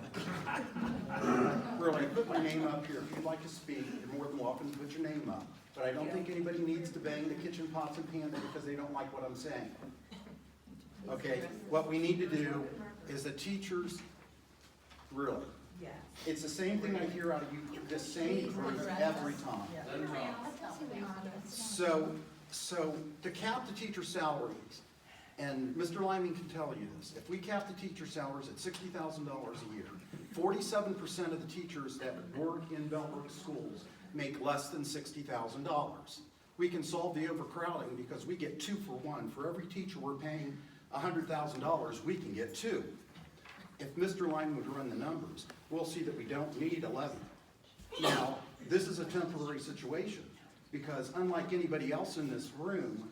really, put my name up here. If you'd like to speak, you're more than welcome to put your name up. But I don't think anybody needs to bang the kitchen pots and pans because they don't like what I'm saying. Okay, what we need to do is the teachers, really. Yes. It's the same thing I hear out of you, the same group every time. So to cap the teacher salaries, and Mr. Lyman can tell you this, if we cap the teacher salaries at $60,000 a year, 47% of the teachers that work in Bellbrook schools make less than $60,000. We can solve the overcrowding because we get 2 for 1. For every teacher we're paying $100,000, we can get 2. If Mr. Lyman would run the numbers, we'll see that we don't need 11. Now, this is a temporary situation because unlike anybody else in this room,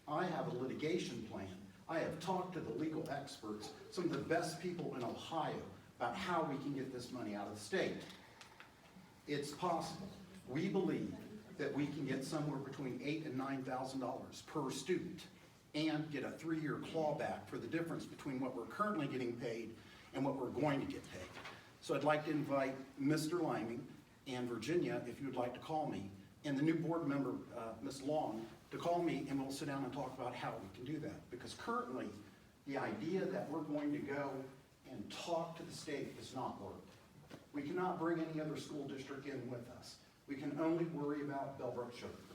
I have a litigation plan. I have talked to the legal experts, some of the best people in Ohio, about how we can get this money out of the state. It's possible. We believe that we can get somewhere between $8,000 and $9,000 per student and get a 3-year clawback for the difference between what we're currently getting paid and what we're going to get paid. So I'd like to invite Mr. Liming and Virginia, if you would like to call me, and the new board member, Ms. Long, to call me, and we'll sit down and talk about how we can do that. Because currently, the idea that we're going to go and talk to the state does not work. We cannot bring any other school district in with us. We can only worry about Bellbrook Sugarcreek.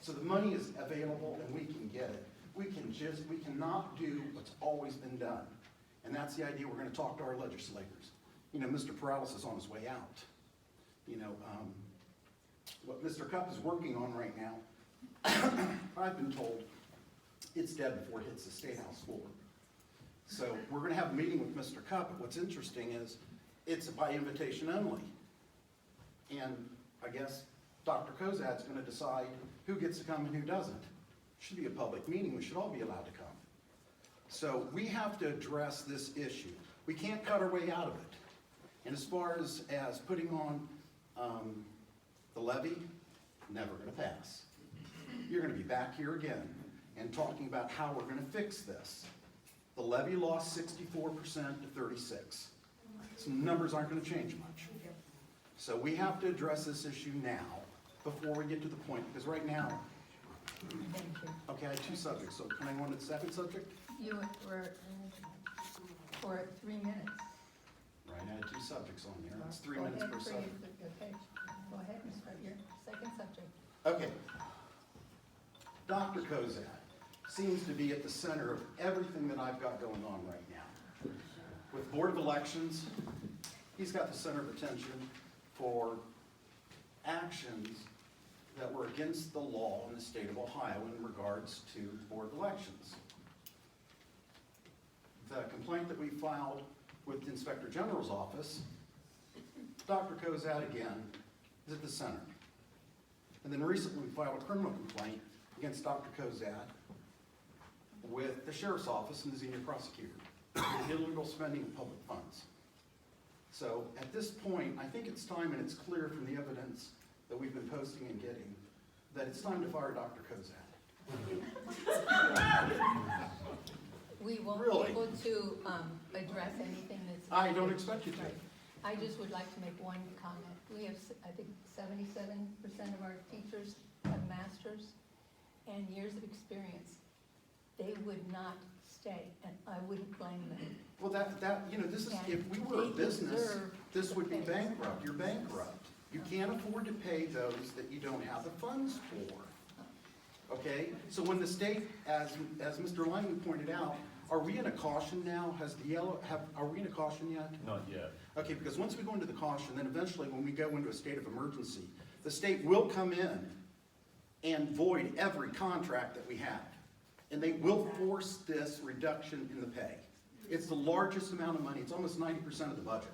So the money is available and we can get it. We cannot do what's always been done. And that's the idea. We're going to talk to our legislators. You know, Mr. Perales is on his way out. You know, what Mr. Cupp is working on right now, I've been told it's dead before it hits the State House floor. So we're going to have a meeting with Mr. Cupp. But what's interesting is it's by invitation only. And I guess Dr. Kozad's going to decide who gets to come and who doesn't. It should be a public meeting. We should all be allowed to come. So we have to address this issue. We can't cut our way out of it. And as far as putting on the levy, never going to pass. You're going to be back here again and talking about how we're going to fix this. The levy lost 64% to 36. So numbers aren't going to change much. So we have to address this issue now before we get to the point, because right now, Thank you. okay, I had two subjects, so can I go on to the second subject? You were for 3 minutes. Right, I had two subjects on there. It's 3 Go minutes ahead per for subject. Okay, go ahead and start your second subject. Okay. Dr. Kozad seems to be at the center of everything that I've got going on right now. With Board of Elections, he's got the center of attention for actions that were against the law in the state of Ohio in regards to Board of Elections. The complaint that we filed with the Inspector General's office, Dr. Kozad again is at the center. And then recently we filed a criminal complaint against Dr. Kozad with the Sheriff's Office and the senior prosecutor for illegal spending of public funds. So at this point, I think it's time, and it's clear from the evidence that we've been posting and getting, that it's time to fire Dr. Kozad. We won't Really? be able to address anything that's. I don't expect you to. Right. I just would like to make one comment. We have, I think, 77% of our teachers have masters and years of experience. They would not stay, and I wouldn't blame them. Well, this is, And if we were a they business, deserve this would be the pay. bankrupt. You're bankrupt. You can't afford to pay those that you don't have the funds for. Okay? So when the state, as Mr. Lyman pointed out, are we in a caution now? Are we in a caution yet? Not yet. Okay, because once we go into the caution, then eventually when we go into a state of emergency, the state will come in and void every contract that we have. And they will force this reduction in the pay. It's the largest amount of money. It's almost 90% of the budget.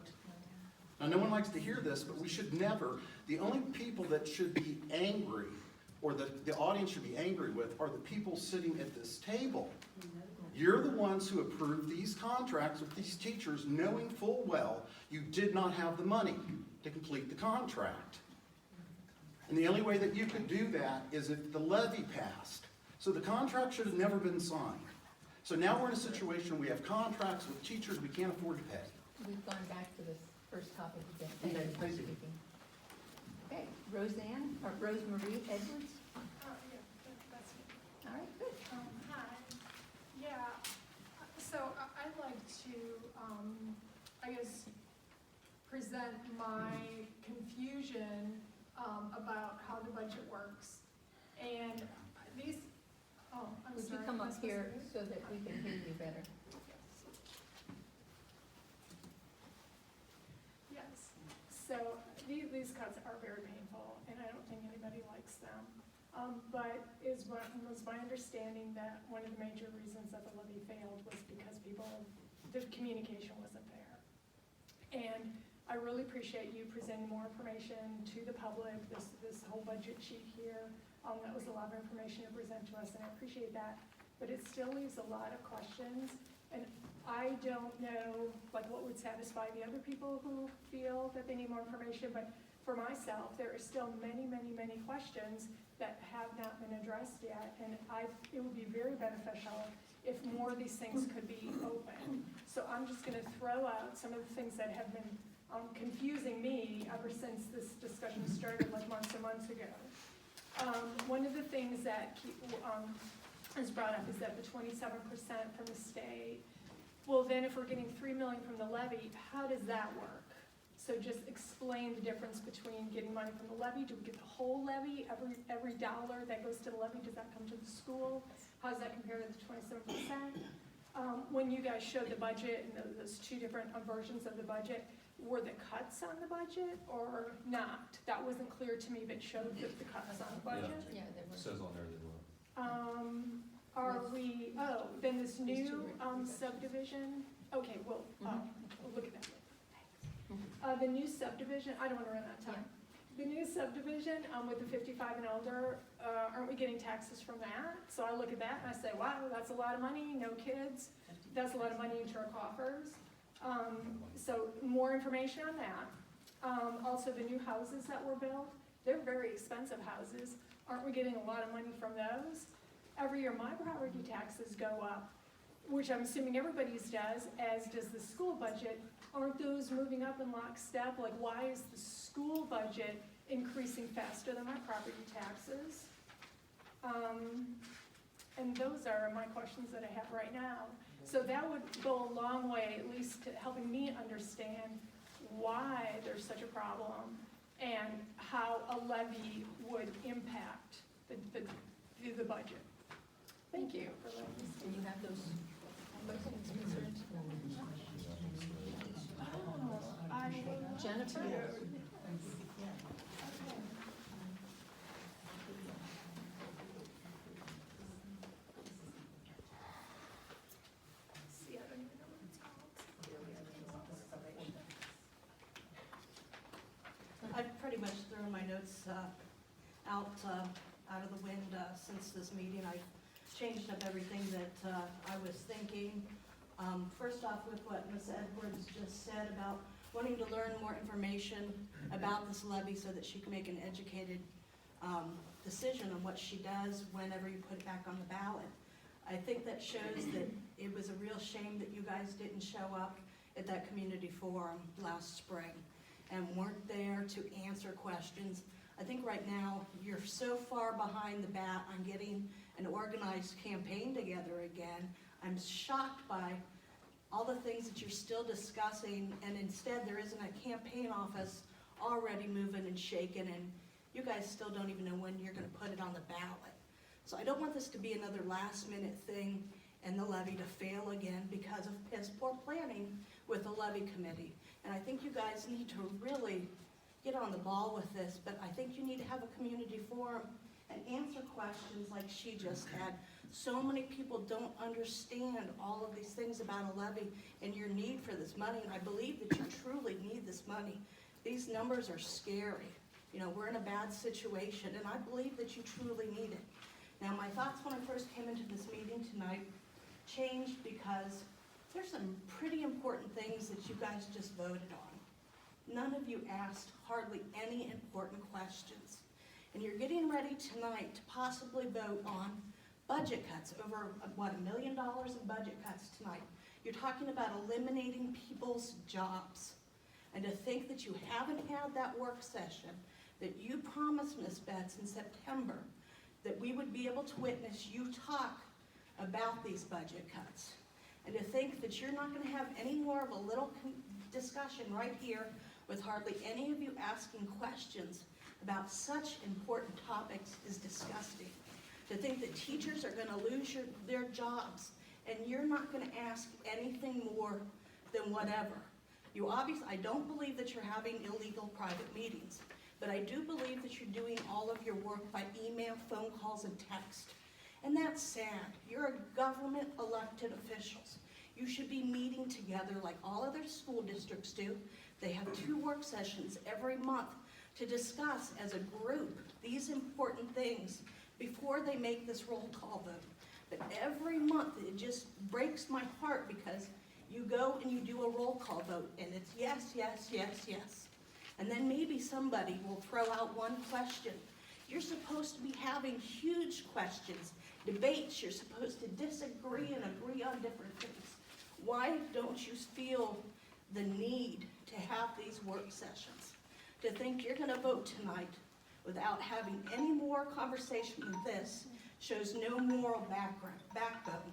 Now, no one likes to hear this, but we should never, the only people that should be angry, or the audience should be angry with, are the people sitting at this table. You're the ones who approved these contracts with these teachers, knowing full well you did not have the money to complete the contract. And the only way that you could do that is if the levy passed. So the contract should have never been signed. So now we're in a situation where we have contracts with teachers we can't afford to pay. We've gone back to this first topic again. Okay, Thank you for thank you. speaking. Okay, Rosemarie Edwards. That's me. All right, good. Hi. Yeah, so I'd like to, I guess, present my confusion about how the budget works. And these, I'm Would you sorry. come am I up supposed to here move? so that we can hear you better? Yes. So these cuts are very painful, and I don't think anybody likes them. But was my understanding that one of the major reasons that the levy failed was because the communication wasn't there. And I really appreciate you presenting more information to the public, this whole budget sheet here. That was a lot of information to present to us, and I appreciate that. But it still leaves a lot of questions, and I don't know, like, what would satisfy the other people who feel that they need more information, but for myself, there are still many, many, many questions that have not been addressed yet, and it would be very beneficial if more of these things could be open. So I'm just gonna throw out some of the things that have been confusing me ever since this discussion started like months and months ago. One of the things that is brought up is that the 27% from the state, well then if we're getting $3 million from the levy, how does that work? So just explain the difference between getting money from the levy. Do we get the whole levy? Every dollar that goes to the levy, does that come to the school? How does that compare to the 27%? When you guys showed the budget and those two different versions of the budget, were the cuts on the budget or not? That wasn't clear to me, but showed that the cuts on the budget. Yeah, they were. It says on there they were. Then this new subdivision, okay, well, we'll look at that later. The new subdivision, I don't want to run out of time. The new subdivision with the 55 and older, aren't we getting taxes from that? So I look at that and I say, wow, that's a lot of money, no kids. That's a lot of money into our coffers. So more information on that. Also the new houses that were built, they're very expensive houses. Aren't we getting a lot of money from those? Every year my property taxes go up, which I'm assuming everybody's does, as does the school budget. Aren't those moving up in lockstep? Like, why is the school budget increasing faster than my property taxes? And those are my questions that I have right now. So that would go a long way, at least to helping me understand why there's such a problem and how a levy would impact the budget. Thank you for letting me speak. And you have those questions, concerns? Jennifer? See, I don't even know what it's called. I've pretty much thrown my notes out of the wind since this meeting. I've changed up everything that I was thinking. First off, with what Ms. Edwards just said about wanting to learn more information about this levy so that she can make an educated decision on what she does whenever you put it back on the ballot. I think that shows that it was a real shame that you guys didn't show up at that community forum last spring and weren't there to answer questions. I think right now you're so far behind the bat on getting an organized campaign together again. I'm shocked by all the things that you're still discussing, and instead there isn't a campaign office already moving and shaking, and you guys still don't even know when you're gonna put it on the ballot. So I don't want this to be another last minute thing and the levy to fail again because of piss poor planning with the levy committee. And I think you guys need to really get on the ball with this, but I think you need to have a community forum and answer questions like she just had. So many people don't understand all of these things about a levy and your need for this money, and I believe that you truly need this money. These numbers are scary. You know, we're in a bad situation, and I believe that you truly need it. Now, my thoughts when I first came into this meeting tonight changed because there's some pretty important things that you guys just voted on. None of you asked hardly any important questions. And you're getting ready tonight to possibly vote on budget cuts, over, what, $1 million in budget cuts tonight. You're talking about eliminating people's jobs. And to think that you haven't had that work session, that you promised, Ms. Betts, in September, that we would be able to witness you talk about these budget cuts. And to think that you're not gonna have any more of a little discussion right here with hardly any of you asking questions about such important topics is disgusting. To think that teachers are gonna lose their jobs and you're not gonna ask anything more than whatever. You obviously, I don't believe that you're having illegal private meetings, but I do believe that you're doing all of your work by email, phone calls, and text. And that's sad. You're government elected officials. You should be meeting together like all other school districts do. They have 2 work sessions every month to discuss as a group these important things before they make this roll call vote. But every month it just breaks my heart because you go and you do a roll call vote and it's yes, yes, yes, yes. And then maybe somebody will throw out one question. You're supposed to be having huge questions, debates. You're supposed to disagree and agree on different things. Why don't you feel the need to have these work sessions? To think you're gonna vote tonight without having any more conversation than this shows no moral backbone.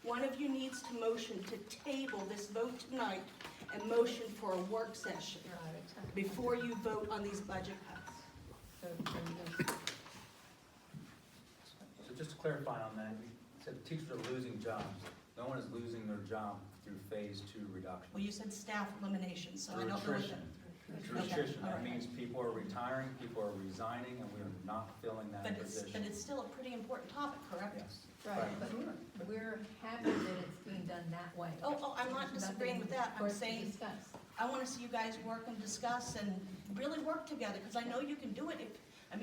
One of you needs to motion to table this vote tonight and motion for a work session You're out of time. before you vote on these budget cuts. So just to clarify on that, you said teachers are losing jobs. No one is losing their job through phase 2 reduction. Well, you said staff elimination, so I Through don't know what attrition. that. Through Okay, attrition, all that right. means people are retiring, people are resigning, and we are not filling that But position. it's still a pretty important topic, correct? Yes. Right, but we're happy that it's being done that way. Oh, I'm not There's disagreeing with nothing that. for I'm us to saying, discuss. I wanna see you guys work and discuss and really work together, because I know you can do it.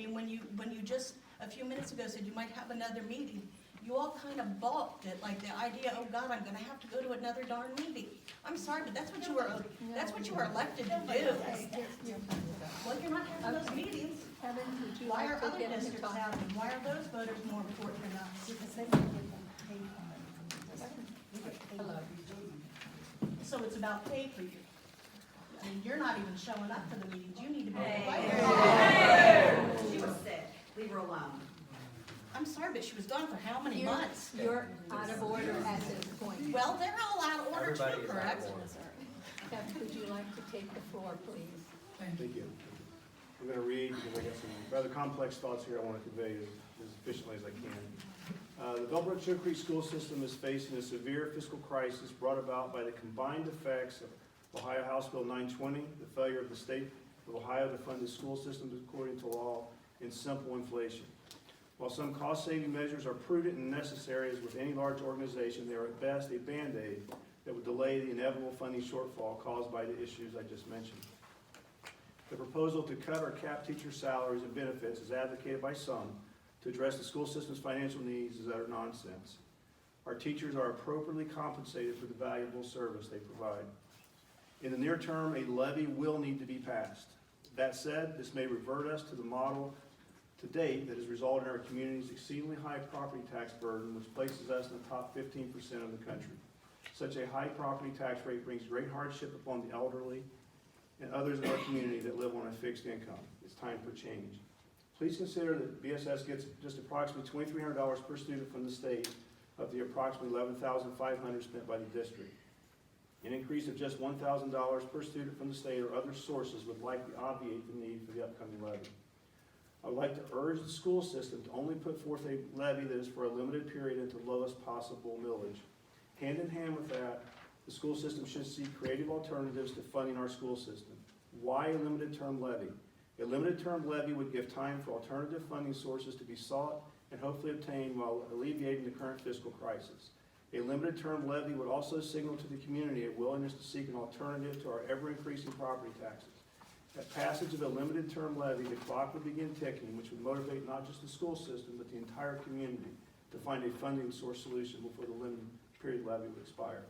When you just a few minutes ago said you might have another meeting, you all kind of balked at like the idea, oh God, I'm gonna have to go to another darn meeting. I'm sorry, but that's what you were elected to do. Hey, you're fine with that. Well, you're not having those meetings. Kevin, would you Why are like to other get him to districts talk? having, why are those voters more important than us? Because they don't get them paid for it. Hello. So it's about pay for you. I mean, you're not even showing up to the meetings, you need to be. She was sick. Leave her alone. I'm sorry, but she was gone for how many You're- months? You're out of order at this point. Well, they're all out of order Everybody too, is out correct? of order. Kevin, would you like to take the floor, please? Thank you. I'm going to read, because I got some rather complex thoughts here I want to convey as efficiently as I can. The Bellbrook Sugarcreek school system is facing a severe fiscal crisis brought about by the combined effects of Ohio House Bill 920, the failure of the state of Ohio to fund the school systems according to law, and simple inflation. While some cost-saving measures are prudent and necessary, as with any large organization, they are at best a Band-Aid that would delay the inevitable funding shortfall caused by the issues I just mentioned. The proposal to cut or cap teacher salaries and benefits is advocated by some to address the school system's financial needs is utter nonsense. Our teachers are appropriately compensated for the valuable service they provide. In the near term, a levy will need to be passed. That said, this may revert us to the model to date that has resulted in our community's exceedingly high property tax burden, which places us in the top 15% of the country. Such a high property tax rate brings great hardship upon the elderly and others in our community that live on a fixed income. It's time for change. Please consider that BSS gets just approximately $2,300 per student from the state of the approximately $11,500 spent by the district. An increase of just $1,000 per student from the state or other sources would likely obviate the need for the upcoming levy. I would like to urge the school system to only put forth a levy that is for a limited period at the lowest possible millage. Hand in hand with that, the school system should seek creative alternatives to funding our school system. Why a limited term levy? A limited term levy would give time for alternative funding sources to be sought and hopefully obtained while alleviating the current fiscal crisis. A limited term levy would also signal to the community a willingness to seek an alternative to our ever-increasing property taxes. At passage of a limited term levy, the clock would begin ticking, which would motivate not just the school system, but the entire community to find a funding source solution before the limited period levy would expire.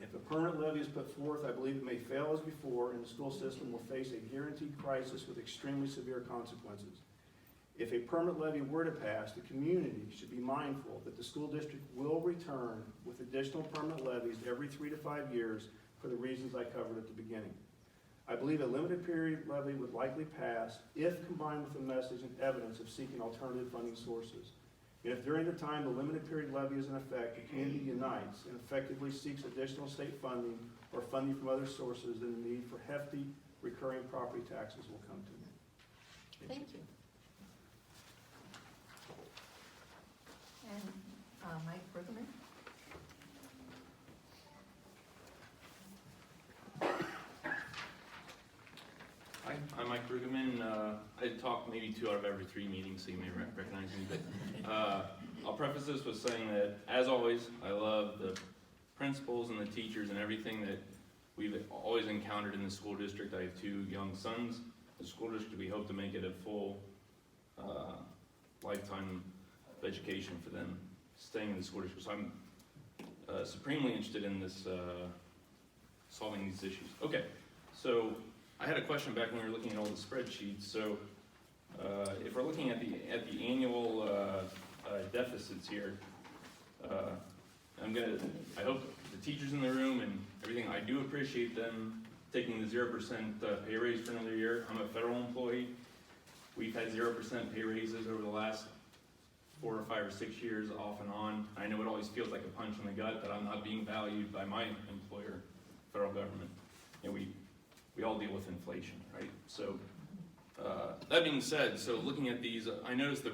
If a permanent levy is put forth, I believe it may fail as before, and the school system will face a guaranteed crisis with extremely severe consequences. If a permanent levy were to pass, the community should be mindful that the school district will return with additional permanent levies every 3 to 5 years for the reasons I covered at the beginning. I believe a limited period levy would likely pass if combined with the message and evidence of seeking alternative funding sources. If during the time the limited period levy is in effect, the community unites and effectively seeks additional state funding or funding from other sources, then the need for hefty recurring property taxes will come to me. Thank you. And Mike Bruggeman? Hi, I'm Mike Bruggeman. I talk maybe 2 out of every 3 meetings, so you may recognize me. But I'll preface this with saying that, as always, I love the principals and the teachers and everything that we've always encountered in the school district. I have 2 young sons. The school district, we hope to make it a full lifetime of education for them staying in the school district. So I'm supremely interested in this solving these issues. Okay, so I had a question back when we were looking at all the spreadsheets. So if we're looking at the annual deficits here, I hope the teachers in the room and everything, I do appreciate them taking the 0% pay raise for another year. I'm a federal employee. We've had 0% pay raises over the last 4 or 5 or 6 years off and on. I know it always feels like a punch in the gut that I'm not being valued by my employer, federal government. And we all deal with inflation, right? So that being said, so looking at these, I noticed the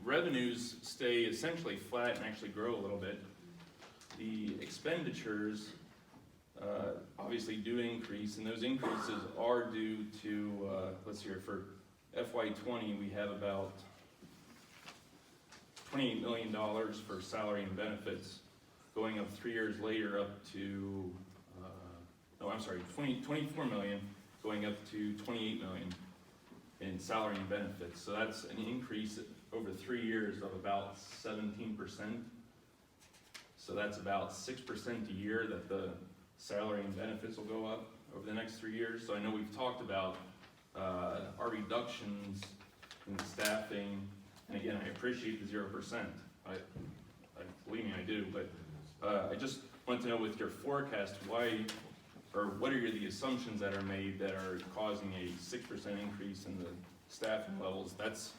revenues stay essentially flat and actually grow a little bit. The expenditures obviously do increase, and those increases are due to, let's see here, for FY20, we have about $28 million for salary and benefits, going up 3 years later up to, 24 million, going up to 28 million in salary and benefits. So that's an increase over 3 years of about 17%. So that's about 6% a year that the salary and benefits will go up over the next 3 years. So I know we've talked about our reductions in staffing, and again, I appreciate the 0%. Believe me, I do, but I just want to know with your forecast, why, or what are the assumptions that are made that are causing a 6% increase in the staffing levels? That's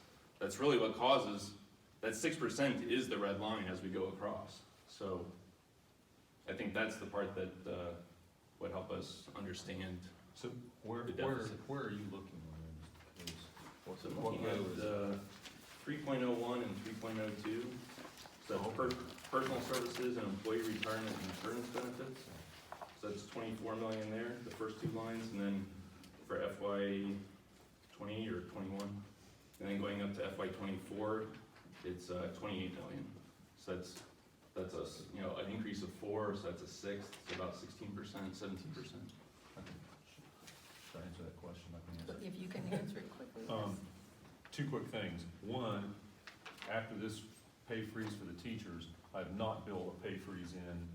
really what causes, that 6% is the red line as we go across. So I think that's the part that would help us understand. So where are you looking on this? So looking at 3.01 and 3.02, so personal services and employee retirement and insurance benefits. So that's 24 million there, the first 2 lines, and then for FY 20 or 21, and then going up to FY 24, it's 28 million. So that's an increase of 4, so that's a sixth, so about 16%, 17%. Should I answer that question? I can answer. If you can answer it quickly. 2 quick things. One, after this pay freeze for the teachers, I've not built a pay freeze in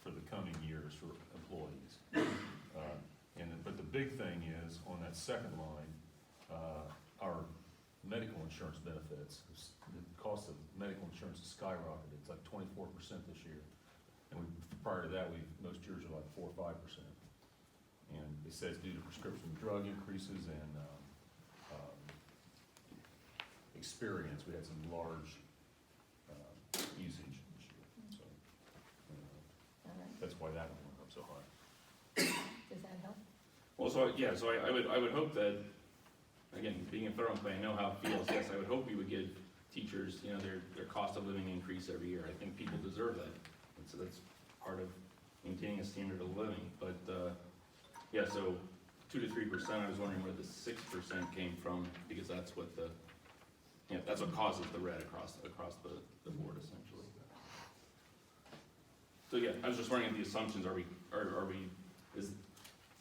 for the coming years for employees. But the big thing is, on that second line, our medical insurance benefits, the cost of medical insurance has skyrocketed. It's like 24% this year. And prior to that, most years are like 4 or 5%. And it says due to prescription drug increases and experience, we had some large usage this year. So All right. that's why that one went up so high. Does that help? Well, so I would hope that, again, being a federal employee, I know how it feels. Yes, I would hope we would give teachers, their cost of living increase every year. I think people deserve that. And so that's part of maintaining a standard of living. But yeah, so 2 to 3%. I was wondering where the 6% came from, because that's what that's what causes the red across the board essentially. So yeah, I was just wondering if the assumptions is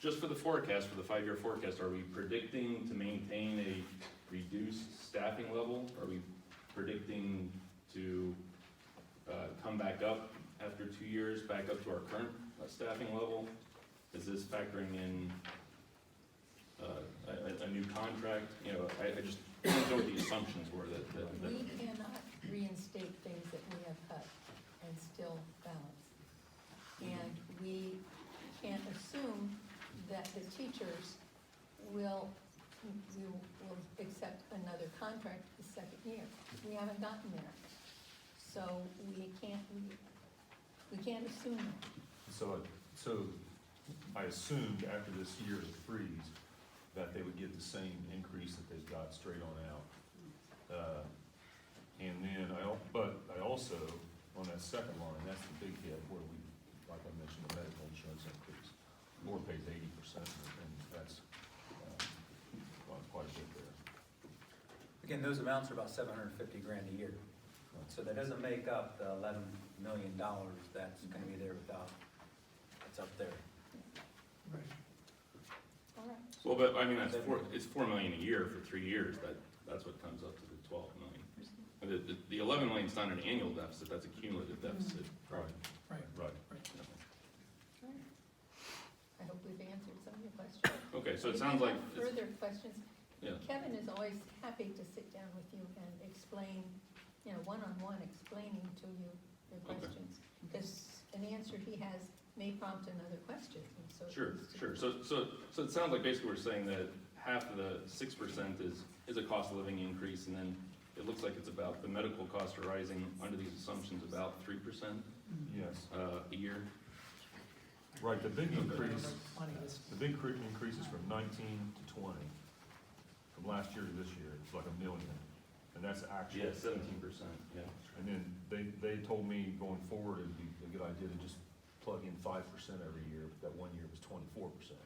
just for the forecast, for the 5-year forecast, are we predicting to maintain a reduced staffing level? Are we predicting to come back up after 2 years, back up to our current staffing level? Is this factoring in a new contract? I just don't know what the assumptions were that We cannot reinstate things that we have cut and still balance. And we can't assume that the teachers will accept another contract the second year. We haven't gotten there. So we can't assume that. So I assumed after this year of freeze that they would get the same increase that they've got straight on out. And then I also, on that second line, that's the big hit where we, like I mentioned, the medical insurance increase. Board pays 80%, and that's quite a bit there. Again, those amounts are about $750,000 a year. So that doesn't make up the $11 million that's gonna be there without, it's up there. Right. All right. Well, but I mean, it's $4 million a year for 3 years. That's what comes up to the 12 million. The 11 million is not an annual deficit. That's a cumulative deficit. Right. Right. Right. I hope we've answered some of your question. Okay, so it If sounds you like, have further questions, yeah, Kevin is always happy to sit down with you and explain, one-on-one explaining to you the Okay. questions. Because an answer he has may prompt another question, and so. sure, sure. So it sounds like basically we're saying that half of the 6% is a cost of living increase, and then it looks like it's about, the medical costs are rising under these assumptions about 3% Yes, a year. right, the big increase, Money is- the big increase is from 19 to 20. From last year to this year, it's like $1 million, and that's actual. Yeah, 17%, yeah. And then they told me going forward, it'd be a good idea to just plug in 5% every year, but that one year was 24%.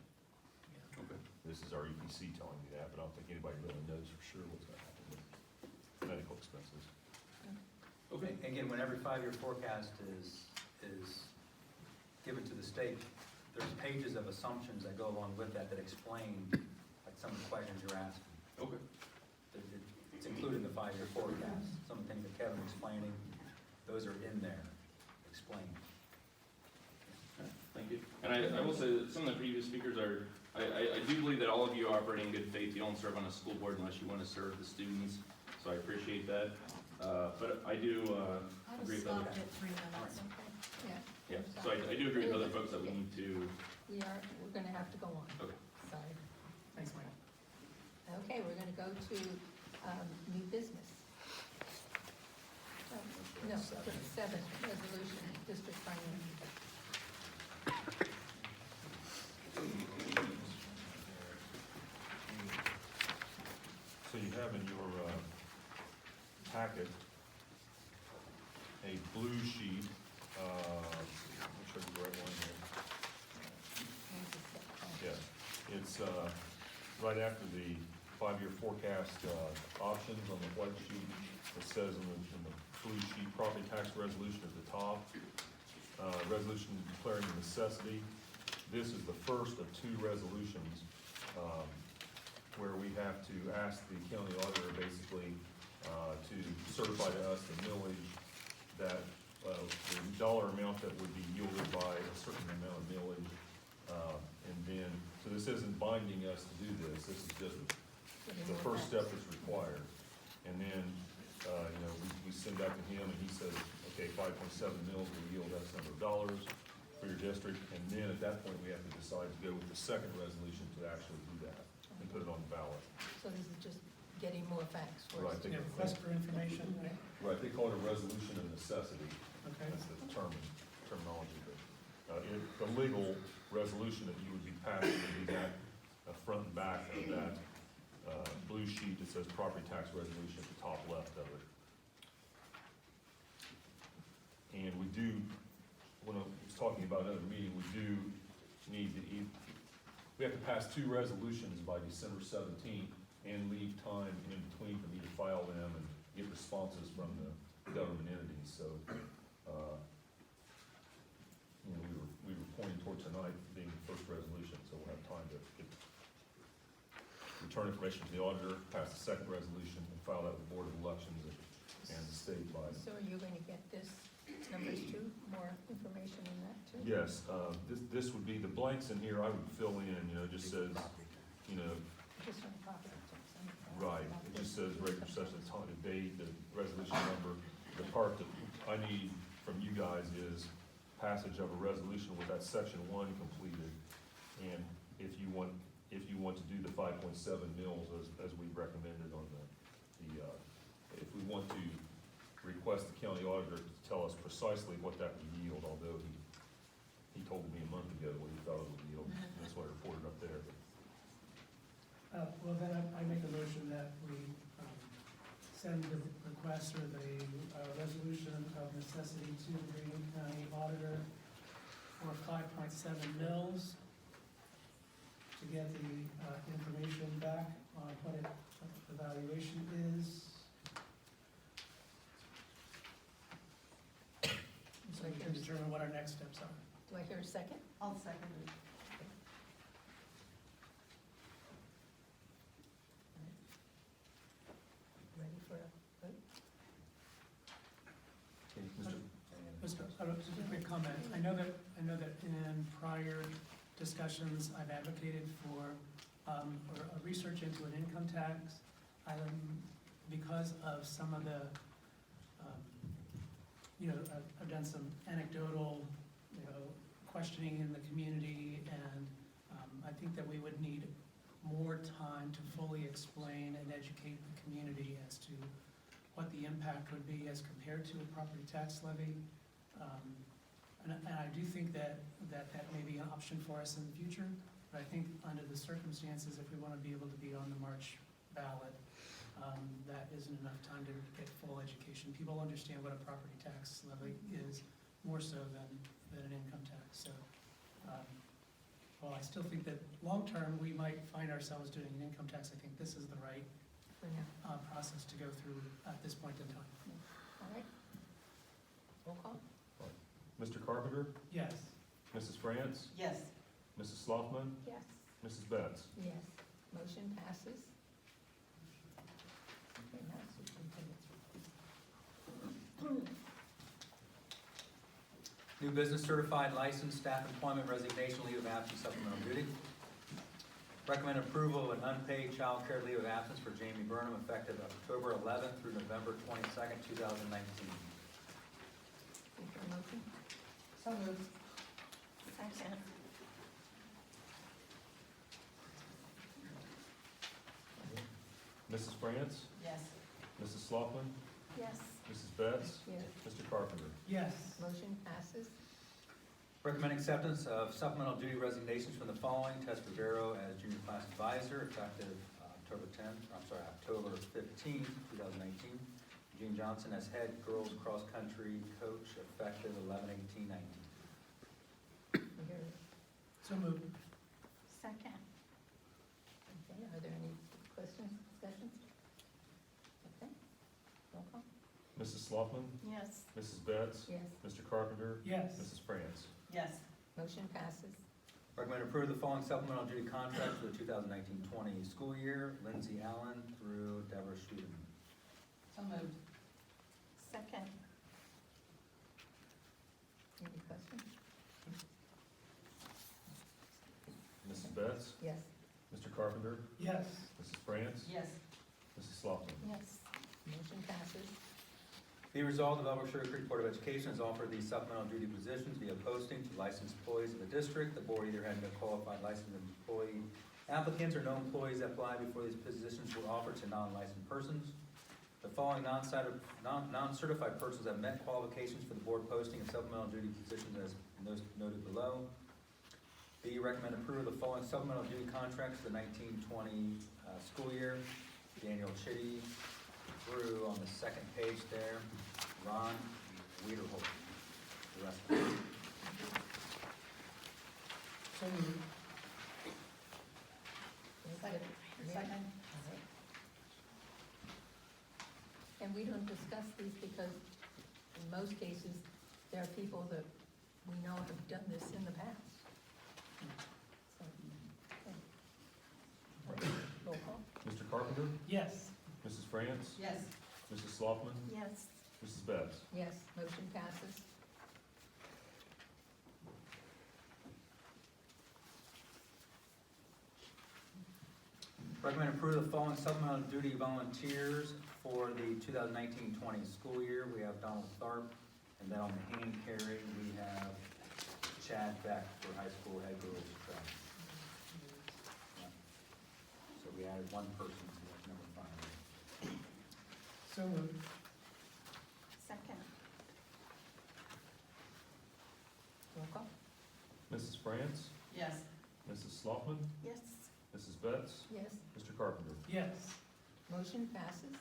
Okay. This is our EPC telling me that, but I don't think anybody really knows for sure what's gonna happen with medical expenses. Okay. Again, when every 5-year forecast is given to the state, there's pages of assumptions that go along with that explain, like some of the questions you're asking. Okay. It's included in the 5-year forecast. Some of the things that Kevin's explaining, those are in there, explained. Thank you. And I will say that some of the previous speakers are, I do believe that all of you are operating in good faith. You don't serve on a school board unless you want to serve the students, so I appreciate that. But I do I'll agree just with other, stop at 3 minutes. Okay, yeah. yeah, so I do agree with other folks that we need to, We're gonna have to go on. okay. Sorry. Thanks, Mike. Okay, we're gonna go to, new business. No, 7, resolution, district finance. So you have in your packet a blue sheet, make sure the right one here. Yeah, it's right after the 5-year forecast options on the white sheet. It says in the blue sheet, property tax resolution at the top, resolution declaring a necessity. This is the first of 2 resolutions where we have to ask the county auditor basically to certify to us the millage that the dollar amount that would be yielded by a certain amount of millage. And then, so this isn't binding us to do this. This is just the first step that's required. And then, we send that to him and he says, okay, 5.7 mils will yield X number of dollars for your district. And then at that point, we have to decide to go with the second resolution to actually do that and put it on the ballot. So this is just getting more facts for us. Right, they- Yeah, request for information, right? Right, they call it a resolution of necessity. Okay. That's the terminology. But the legal resolution that you would be passing would be that front and back of that blue sheet that says property tax resolution at the top left of it. And we do, when I was talking about another meeting, we do need to we have to pass 2 resolutions by December 17th and leave time in between for me to file them and get responses from the government entities. So, we were pointing toward tonight being the first resolution, so we'll have time to return information to the auditor, pass the second resolution, and file that with the Board of Elections and the state by. So are you gonna get this, numbers 2, more information in that too? Yes, this would be, the blanks in here I would fill in, just says, Just on property tax. right, it just says regular session, time, the date, the resolution number. The part that I need from you guys is passage of a resolution with that section 1 completed. And if you want to do the 5.7 mils as we recommended on if we want to request the county auditor to tell us precisely what that would yield, although he told me a month ago what he thought it would yield. That's what I reported up there. Well, then I make a motion that we send the request or the resolution of necessity to the Green County Auditor for 5.7 mils to get the information back on what the valuation is. So we can determine what our next steps are. Do I hear a second? I'll second it. Ready for a vote? Okay, Mr. Just a quick comment. I know that in prior discussions, I've advocated for, or a research into an income tax. Because of some of the, I've done some anecdotal, questioning in the community, and I think that we would need more time to fully explain and educate the community as to what the impact would be as compared to a property tax levy. And I do think that may be an option for us in the future, but I think under the circumstances, if we want to be able to be on the March ballot, that isn't enough time to get full education. People understand what a property tax levy is more so than an income tax. So, while I still think that long-term, we might find ourselves doing an income tax, I think this is the right process to go through at this point in time. All right. Roll call? Mr. Carpenter, Yes. Mrs. France, Yes. Mrs. Sloughman, Yes. Mrs. Betts. Yes. Motion passes. Okay, now superintendent's report. New business certified licensed staff employment resignation leave of absence supplemental duty. Recommend approval of an unpaid child care leave of absence for Jamie Burnham effective October 11th through November 22nd, 2019. Is there a motion? So moved. Second. Mrs. France, Yes. Mrs. Sloughman, Yes. Mrs. Betts, Yes. Mr. Carpenter. Yes. Motion passes. Recommend acceptance of supplemental duty resignations from the following: Tess Rivero as junior class advisor effective October 15th, 2019. Gene Johnson as head girls cross country coach effective 11/18/19. So moved. Second. Okay, are there any questions, discussions? Okay, roll call? Mrs. Sloughman, Yes. Mrs. Betts, Yes. Mr. Carpenter, Yes. Mrs. France. Yes. Motion passes. Recommend approve the following supplemental duty contract for the 2019-20 school year: Lindsay Allen through Deborah Schweden. So moved. Second. Any questions? Mrs. Betts, Yes. Mr. Carpenter, Yes. Mrs. France, Yes. Mrs. Sloughman. Yes. Motion passes. Be resolved, the Bellbrook Sugarcreek Board of Education has offered these supplemental duty positions via posting to licensed employees of the district. The board either had no qualified licensed employee applicants or no employees that applied before these positions were offered to non-licensed persons. The following non-certified persons have met qualifications for the board posting of supplemental duty positions as noted below. B, recommend approval of the following supplemental duty contracts for the 1920 school year. Daniel Chitty through on the second page there, Ron Wiederholt. The rest of it. So moved. Second. All right. And we don't discuss these because in most cases, there are people that we know have done this in the past. So, okay. Roll call? Mr. Carpenter, Yes. Mrs. France, Yes. Mrs. Sloughman, Yes. Mrs. Betts. Yes, motion passes. Recommend approval of the following supplemental duty volunteers for the 2019-20 school year. We have Donald Tharp, and then on the hand carry, we have Chad Beck for high school head girls track. Yeah. So we added one person to that number 5. So moved. Second. Roll call? Mrs. France, Yes. Mrs. Sloughman, Yes. Mrs. Betts, Yes, Mr. Carpenter. Yes. motion passes.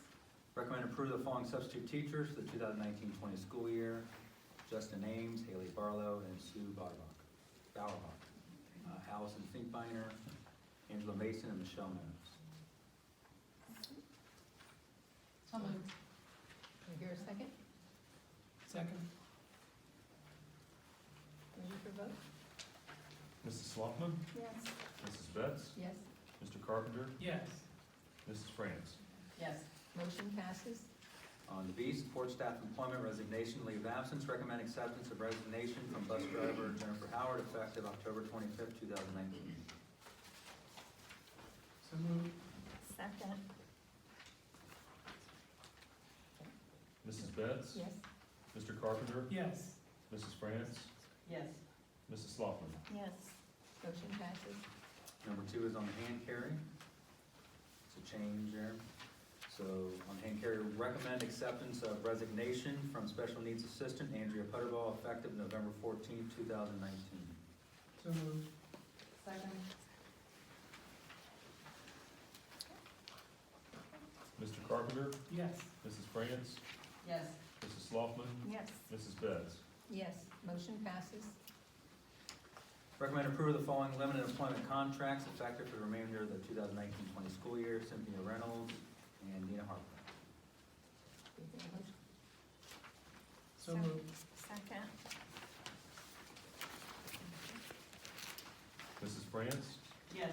Recommend approval of the following substitute teachers for the 2019-20 school year: Justin Ames, Haley Barlow, and Sue Bauerbach. Allison Finkbeiner, Angela Mason, and Michelle Meadows. So moved. Can I hear a second? Second. Ready for vote? Mrs. Sloughman, Yes. Mrs. Betts, Yes, Mr. Carpenter, Yes. Mrs. France. Yes. motion passes. On the B, support staff employment resignation, leave of absence, recommend acceptance of resignation from bus driver Jennifer Howard effective October 25th, 2019. So moved. Second. Mrs. Betts? Yes. Mr. Carpenter? Yes. Mrs. France? Yes. Mrs. Sloughman? Yes. Motion passes. Number 2 is on the hand carry. It's a change there. So on hand carry, recommend acceptance of resignation from special needs assistant Andrea Putterball effective November 14th, 2019. So moved. Second. Mr. Carpenter? Yes. Mrs. France? Yes. Mrs. Sloughman? Yes. Mrs. Betts? Yes. Motion passes. Recommend approval of the following limited employment contracts effective for the remainder of the 2019-20 school year. Cynthia Reynolds and Dina Harper. Is there a motion? So moved. Second. Mrs. France? Yes.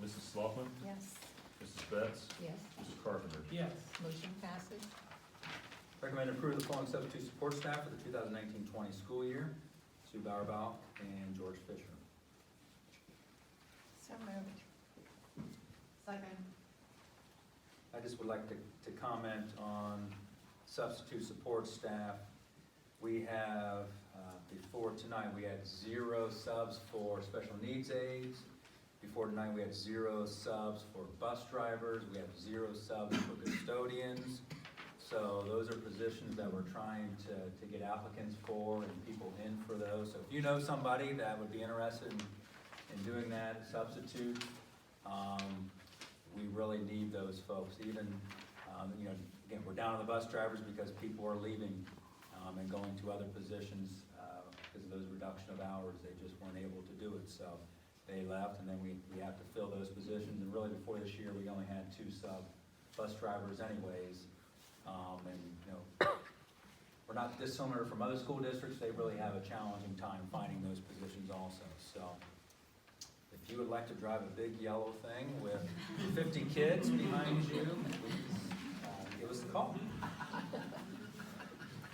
Mrs. Sloughman? Yes. Mrs. Betts? Yes. Mr. Carpenter? Yes. Motion passes. Recommend approval of the following substitute support staff for the 2019-20 school year. Sue Bowerbaugh and George Fisher. So moved. Second. I just would like to comment on substitute support staff. We have, before tonight, we had 0 subs for special needs aides. Before tonight, we had 0 subs for bus drivers. We have 0 subs for custodians. So those are positions that we're trying to get applicants for and people in for those. So if you know somebody that would be interested in doing that substitute, we really need those folks. Even, again, we're down to the bus drivers because people are leaving and going to other positions because of those reduction of hours. They just weren't able to do it. So they left, and then we have to fill those positions. And really, before this year, we only had 2 sub bus drivers anyways. We're not dissimilar from other school districts. They really have a challenging time finding those positions also. So if you would like to drive a big yellow thing with 50 kids behind you, give us a call.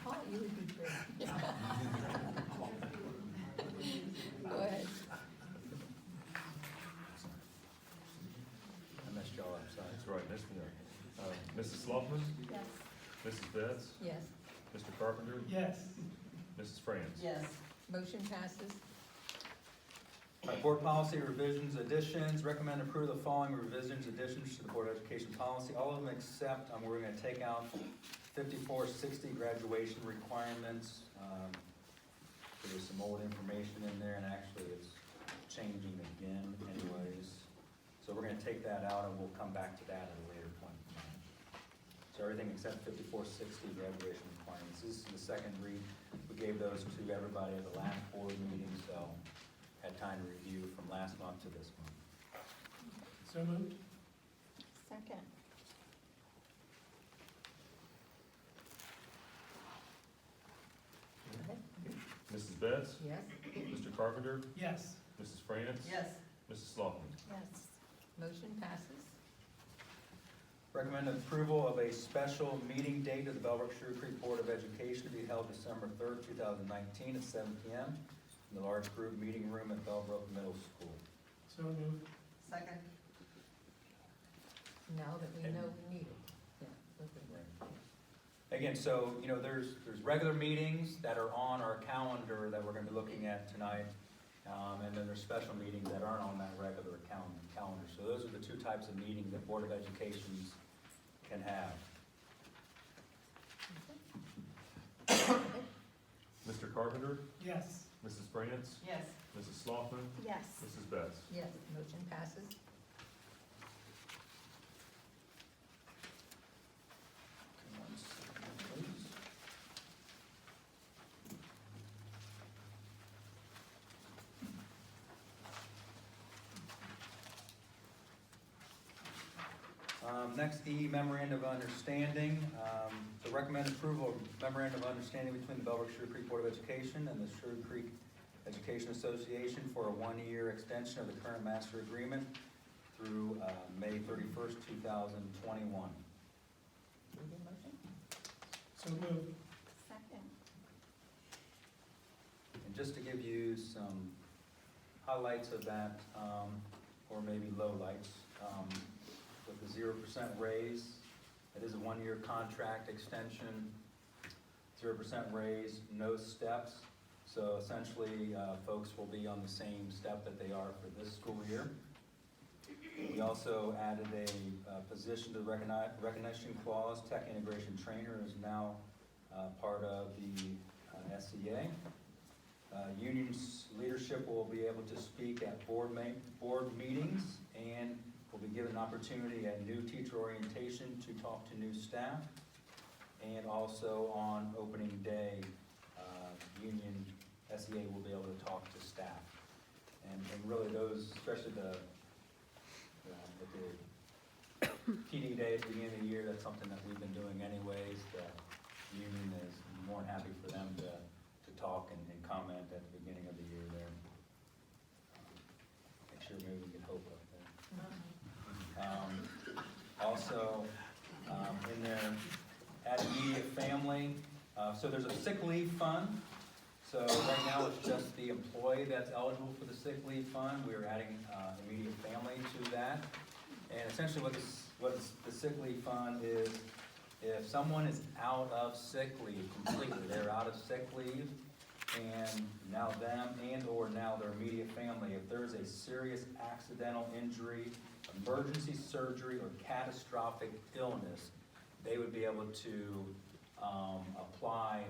Paul, you would be great. Go ahead. I messed y'all up, sorry. That's right, missed me up. Mrs. Sloughman? Yes. Mrs. Betts? Yes. Mr. Carpenter? Yes. Mrs. France? Yes. Motion passes. All right, board policy revisions, additions, recommend approval of the following revisions, additions to the Board of Education policy, all of them except, we're gonna take out 5460 graduation requirements. There's some old information in there, and actually it's changing again anyways. So we're gonna take that out, and we'll come back to that at a later point in time. So everything except 5460 graduation requirements. This is the second read. We gave those to everybody at the last board meeting, so had time to review from last month to this month. So moved. Second. Go ahead. Mrs. Betts? Yes. Mr. Carpenter? Yes. Mrs. France? Yes. Mrs. Sloughman? Yes. Motion passes. Recommend approval of a special meeting date of the Bellbrook Sugarcreek Board of Education to be held December 3rd, 2019 at 7 p.m. in the large group meeting room at Bellbrook Middle School. So moved. Second. Now that we know we need it. Yeah. Okay. Again, so, there's regular meetings that are on our calendar that we're gonna be looking at tonight. And then there's special meetings that aren't on that regular calendar. So those are the 2 types of meetings that Board of Education can have. Mr. Carpenter? Yes. Mrs. France? Yes. Mrs. Sloughman? Yes. Mrs. Betts? Yes, motion passes. Okay, 1 second, please. Next, E, memorandum of understanding. So recommend approval of memorandum of understanding between the Bellbrook Sugarcreek Board of Education and the Sugarcreek Education Association for a 1-year extension of the current master agreement through May 31st, 2021. Need a motion? So moved. Second. And just to give you some highlights of that, or maybe lowlights, with the 0% raise, it is a one-year contract extension, 0% raise, no steps. So essentially, folks will be on the same step that they are for this school year. We also added a position to the recognition clause. Tech integration trainer is now part of the SEA. Union's leadership will be able to speak at board meetings and will be given an opportunity at new teacher orientation to talk to new staff. And also on opening day, Union SEA will be able to talk to staff. And really those, especially the PD day at the beginning of the year, that's something that we've been doing anyways. The union is more than happy for them to talk and comment at the beginning of the year there. Make sure maybe we can hope up there. Also, in there, at immediate family, so there's a sick leave fund. So right now it's just the employee that's eligible for the sick leave fund. We're adding immediate family to that. And essentially what the sick leave fund is, if someone is out of sick leave completely, they're out of sick leave, and now them and or now their immediate family, if there's a serious accidental injury, emergency surgery, or catastrophic illness, they would be able to apply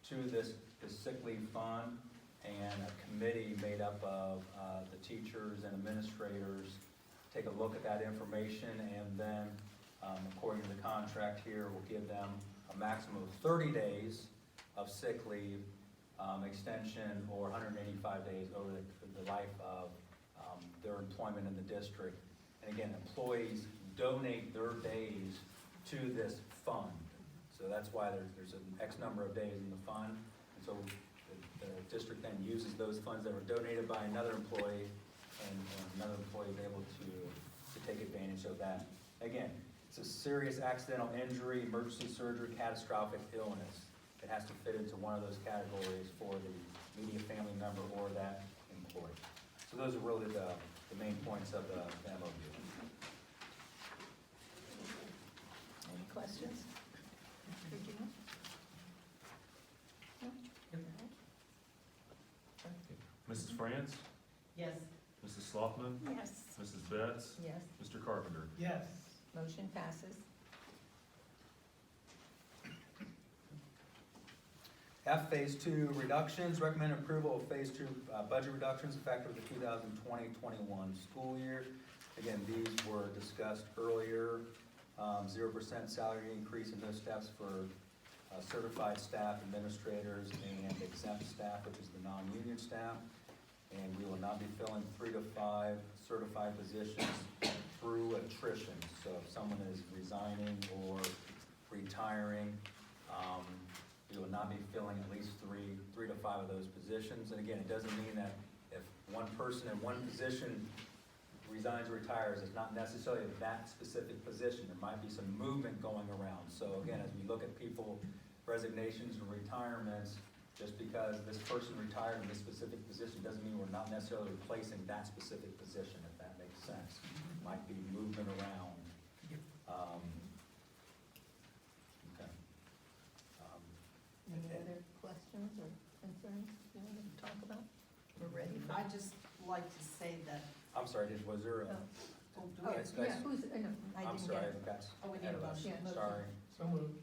to this sick leave fund, and a committee made up of the teachers and administrators take a look at that information, and then according to the contract here, we'll give them a maximum of 30 days of sick leave extension, or 185 days over the life of their employment in the district. And again, employees donate their days to this fund. So that's why there's an X number of days in the fund. And so the district then uses those funds that were donated by another employee, and another employee is able to take advantage of that. Again, it's a serious accidental injury, emergency surgery, catastrophic illness. It has to fit into one of those categories for the immediate family member or that employee. So those are really the main points of the MOU. Any questions? Regina? No? Mrs. France, Yes. Mrs. Sloughman, Yes. Mrs. Betts, Yes. Mr. Carpenter. Yes. Motion passes. F, Phase 2 reductions. Recommend approval of Phase 2 budget reductions effective with the 2020-21 school year. Again, these were discussed earlier. 0% salary increase in those steps for certified staff, administrators, and exempt staff, which is the non-union staff. And we will not be filling 3 to 5 certified positions through attrition. So if someone is resigning or retiring, we will not be filling at least three to 5 of those positions. And again, it doesn't mean that if one person in one position resigns or retires, it's not necessarily that specific position. There might be some movement going around. So again, as we look at people, resignations and retirements, just because this person retired in this specific position doesn't mean we're not necessarily replacing that specific position, if that makes sense. Might be movement around. Okay. Any other questions or concerns you want to talk about? We're ready. I'd just like to say that, I'm sorry, was there a? Oh, Yes, yeah, guys. who's, no, I I'm didn't sorry, get it. that's Oh, we need ahead a of us. motion. Yeah, Sorry. So moved.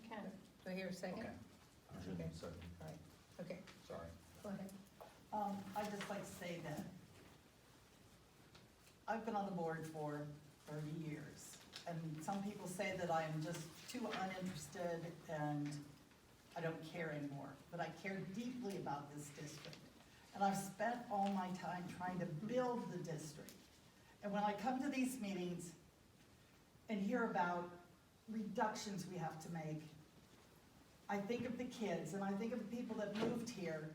Second. Do I hear a second? Okay. Okay. Sorry. All right, okay, Sorry. go ahead. I'd just like to say that I've been on the board for 30 years. And some people say that I am just too uninterested and I don't care anymore. But I care deeply about this district. And I've spent all my time trying to build the district. And when I come to these meetings and hear about reductions we have to make, I think of the kids and I think of the people that moved here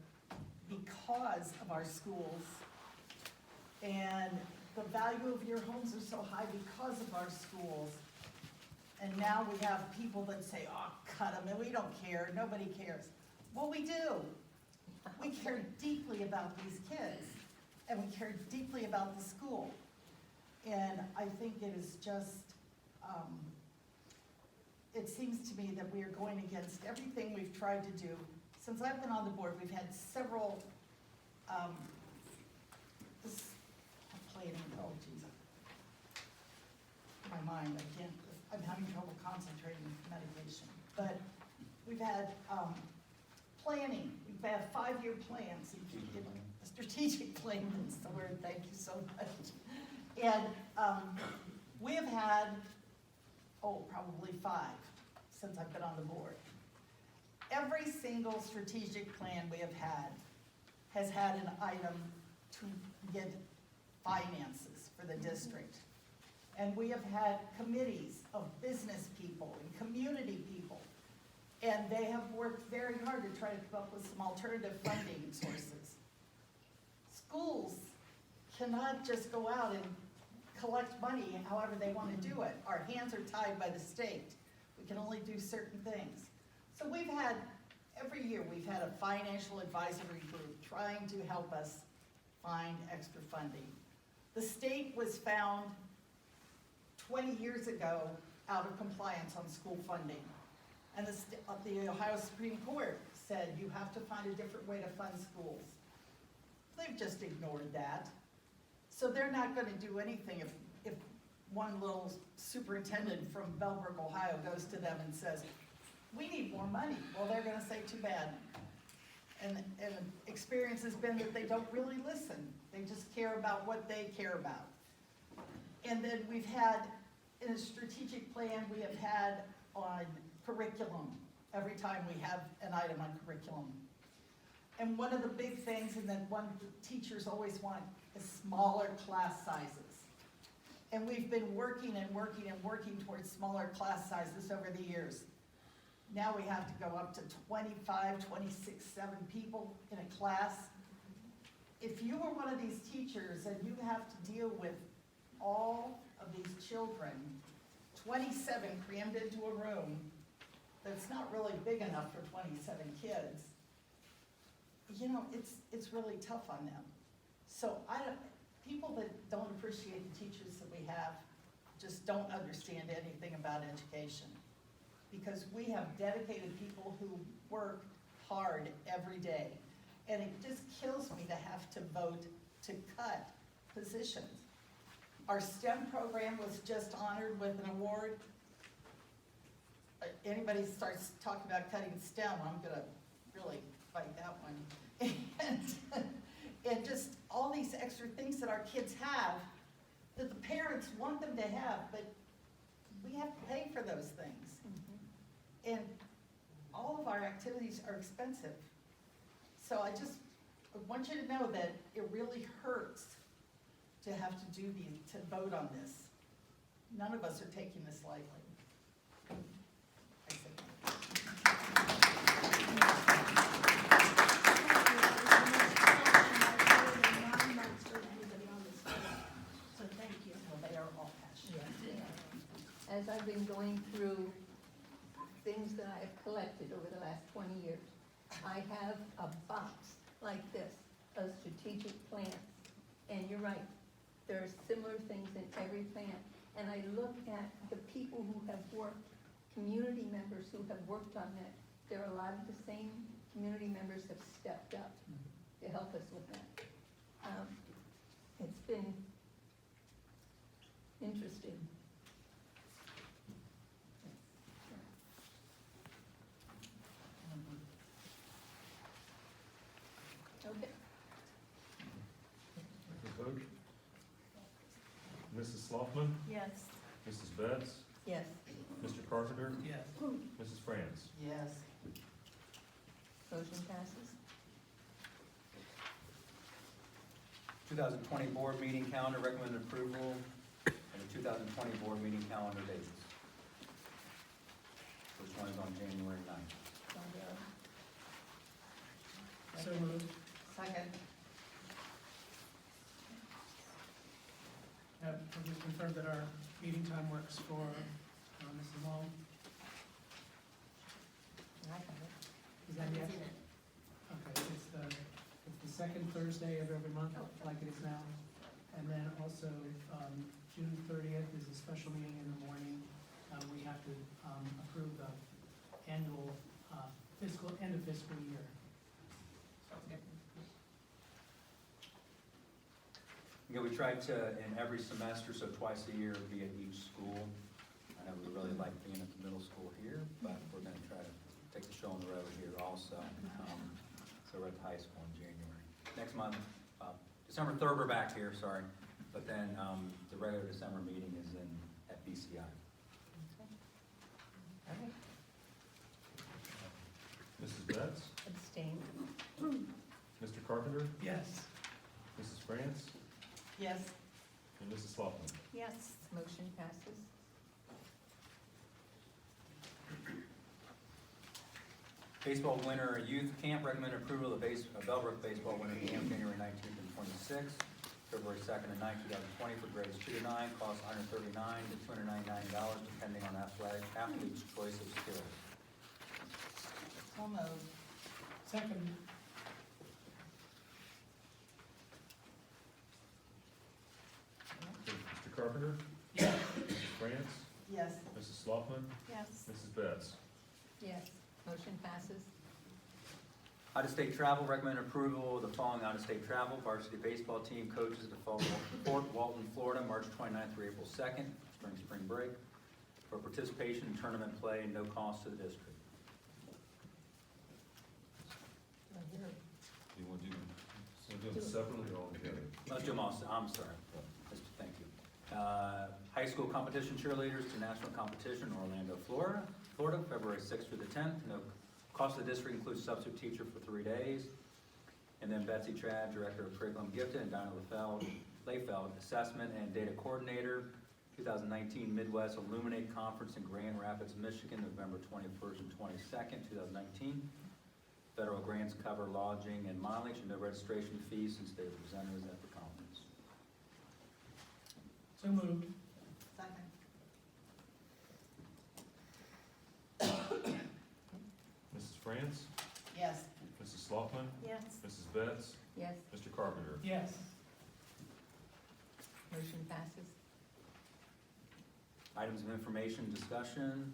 because of our schools. And the value of your homes are so high because of our schools. And now we have people that say, oh, cut them, and we don't care, nobody cares. Well, we do. We care deeply about these kids, and we care deeply about the school. And I think it is just, it seems to me that we are going against everything we've tried to do. Since I've been on the board, we've had several, oh geez, my mind, I'm having trouble concentrating with medication. But we've had planning, we've had 5-year plans, a strategic plan, that's the word, thank you so much. And we have had, probably 5 since I've been on the board. Every single strategic plan we have had has had an item to get finances for the district. And we have had committees of business people and community people. And they have worked very hard to try to come up with some alternative funding sources. Schools cannot just go out and collect money however they want to do it. Our hands are tied by the state. We can only do certain things. So we've had, every year we've had a financial advisory group trying to help us find extra funding. The state was found 20 years ago out of compliance on school funding. And the Ohio Supreme Court said you have to find a different way to fund schools. They've just ignored that. So they're not going to do anything if one little superintendent from Bellbrook, Ohio goes to them and says, we need more money. Well, they're going to say, too bad. And experience has been that they don't really listen. They just care about what they care about. And then we've had, in a strategic plan, we have had on curriculum, every time we have an item on curriculum. And one of the big things, and then one the teachers always want, is smaller class sizes. And we've been working and working and working towards smaller class sizes over the years. Now we have to go up to 25, 26, 7 people in a class. If you were one of these teachers and you have to deal with all of these children, 27 crammed into a room that's not really big enough for 27 kids, you know, it's really tough on them. So people that don't appreciate the teachers that we have just don't understand anything about education. Because we have dedicated people who work hard every day. And it just kills me to have to vote to cut positions. Our STEM program was just honored with an award. Anybody starts talking about cutting STEM, I'm gonna really fight that one. And just all these extra things that our kids have, that the parents want them to have, but we have to pay for those things. And all of our activities are expensive. So I just want you to know that it really hurts to have to vote on this. None of us are taking this lightly. I say So thank you. well, they are all passionate. As I've been going through things that I have collected over the last 20 years, I have a box like this of strategic plans. And you're right, there are similar things in every plan. And I look at the people who have worked, community members who have worked on that. There are a lot of the same community members have stepped up to help us with that. It's been interesting. Okay. Vote. Mrs. Sloughman, Yes. Mrs. Betts, Yes. Mr. Carpenter, Yes. Mrs. Franz. Yes. Motion passes. 2020 board meeting calendar, recommended approval, and the 2020 board meeting calendar dates. First one is on January 9th. So moved. Second. Have we confirmed that our meeting time works for Mrs. Long? I have it. Is that yes? Okay, it's the second Thursday of every month, like it is now. And then also, June 30th is a special meeting in the morning. We have to approve the annual end of fiscal year. Yeah, we try to, in every semester, so twice a year, be at each school. I know we really like being at the middle school here, but we're gonna try to take the show on the road here also. So we're at the high school in January. Next month, December 3rd, we're back here, sorry. But then the regular December meeting is at BCI. All right, Mrs. Betts? abstain. Mr. Carpenter? Yes. Mrs. France? Yes. And Mrs. Sloughman? Yes. Motion passes. Baseball winter youth camp, recommend approval of Bellbrook baseball winter camp, January 19th and 26th, February 2nd and 9th, 2020, for grades 2 to 9, cost $139 to $299, depending on athlete's choice of skills. So moved. Second. Mr. Carpenter? Yes. Mrs. France? Yes. Mrs. Sloughman? Yes. Mrs. Betts? Yes. Motion passes. Out-of-state travel, recommend approval of the following out-of-state travel. Varsity baseball team coaches to Fort Walton, Florida, March 29th through April 2nd, during spring break, for participation in tournament play and no cost to the district. Do you want to do them separately or all together? Let's do them all, I'm sorry. Thank you. High school competition cheerleaders to national competition in Orlando, Florida, February 6th through the 10th. No cost of the district includes substitute teacher for 3 days. And then Betsy Trad, Director of Curriculum Gifted, and Dinah Layfeld, Assessment and Data Coordinator, 2019 Midwest Illuminate Conference in Grand Rapids, Michigan, November 21st and 22nd, 2019. Federal grants cover lodging and mileage and no registration fees since they were presenters at the conference. So moved. Second. Mrs. France? Yes. Mrs. Sloughman? Yes. Mrs. Betts? Yes. Mr. Carpenter? Yes. Motion passes. Items of information, discussion.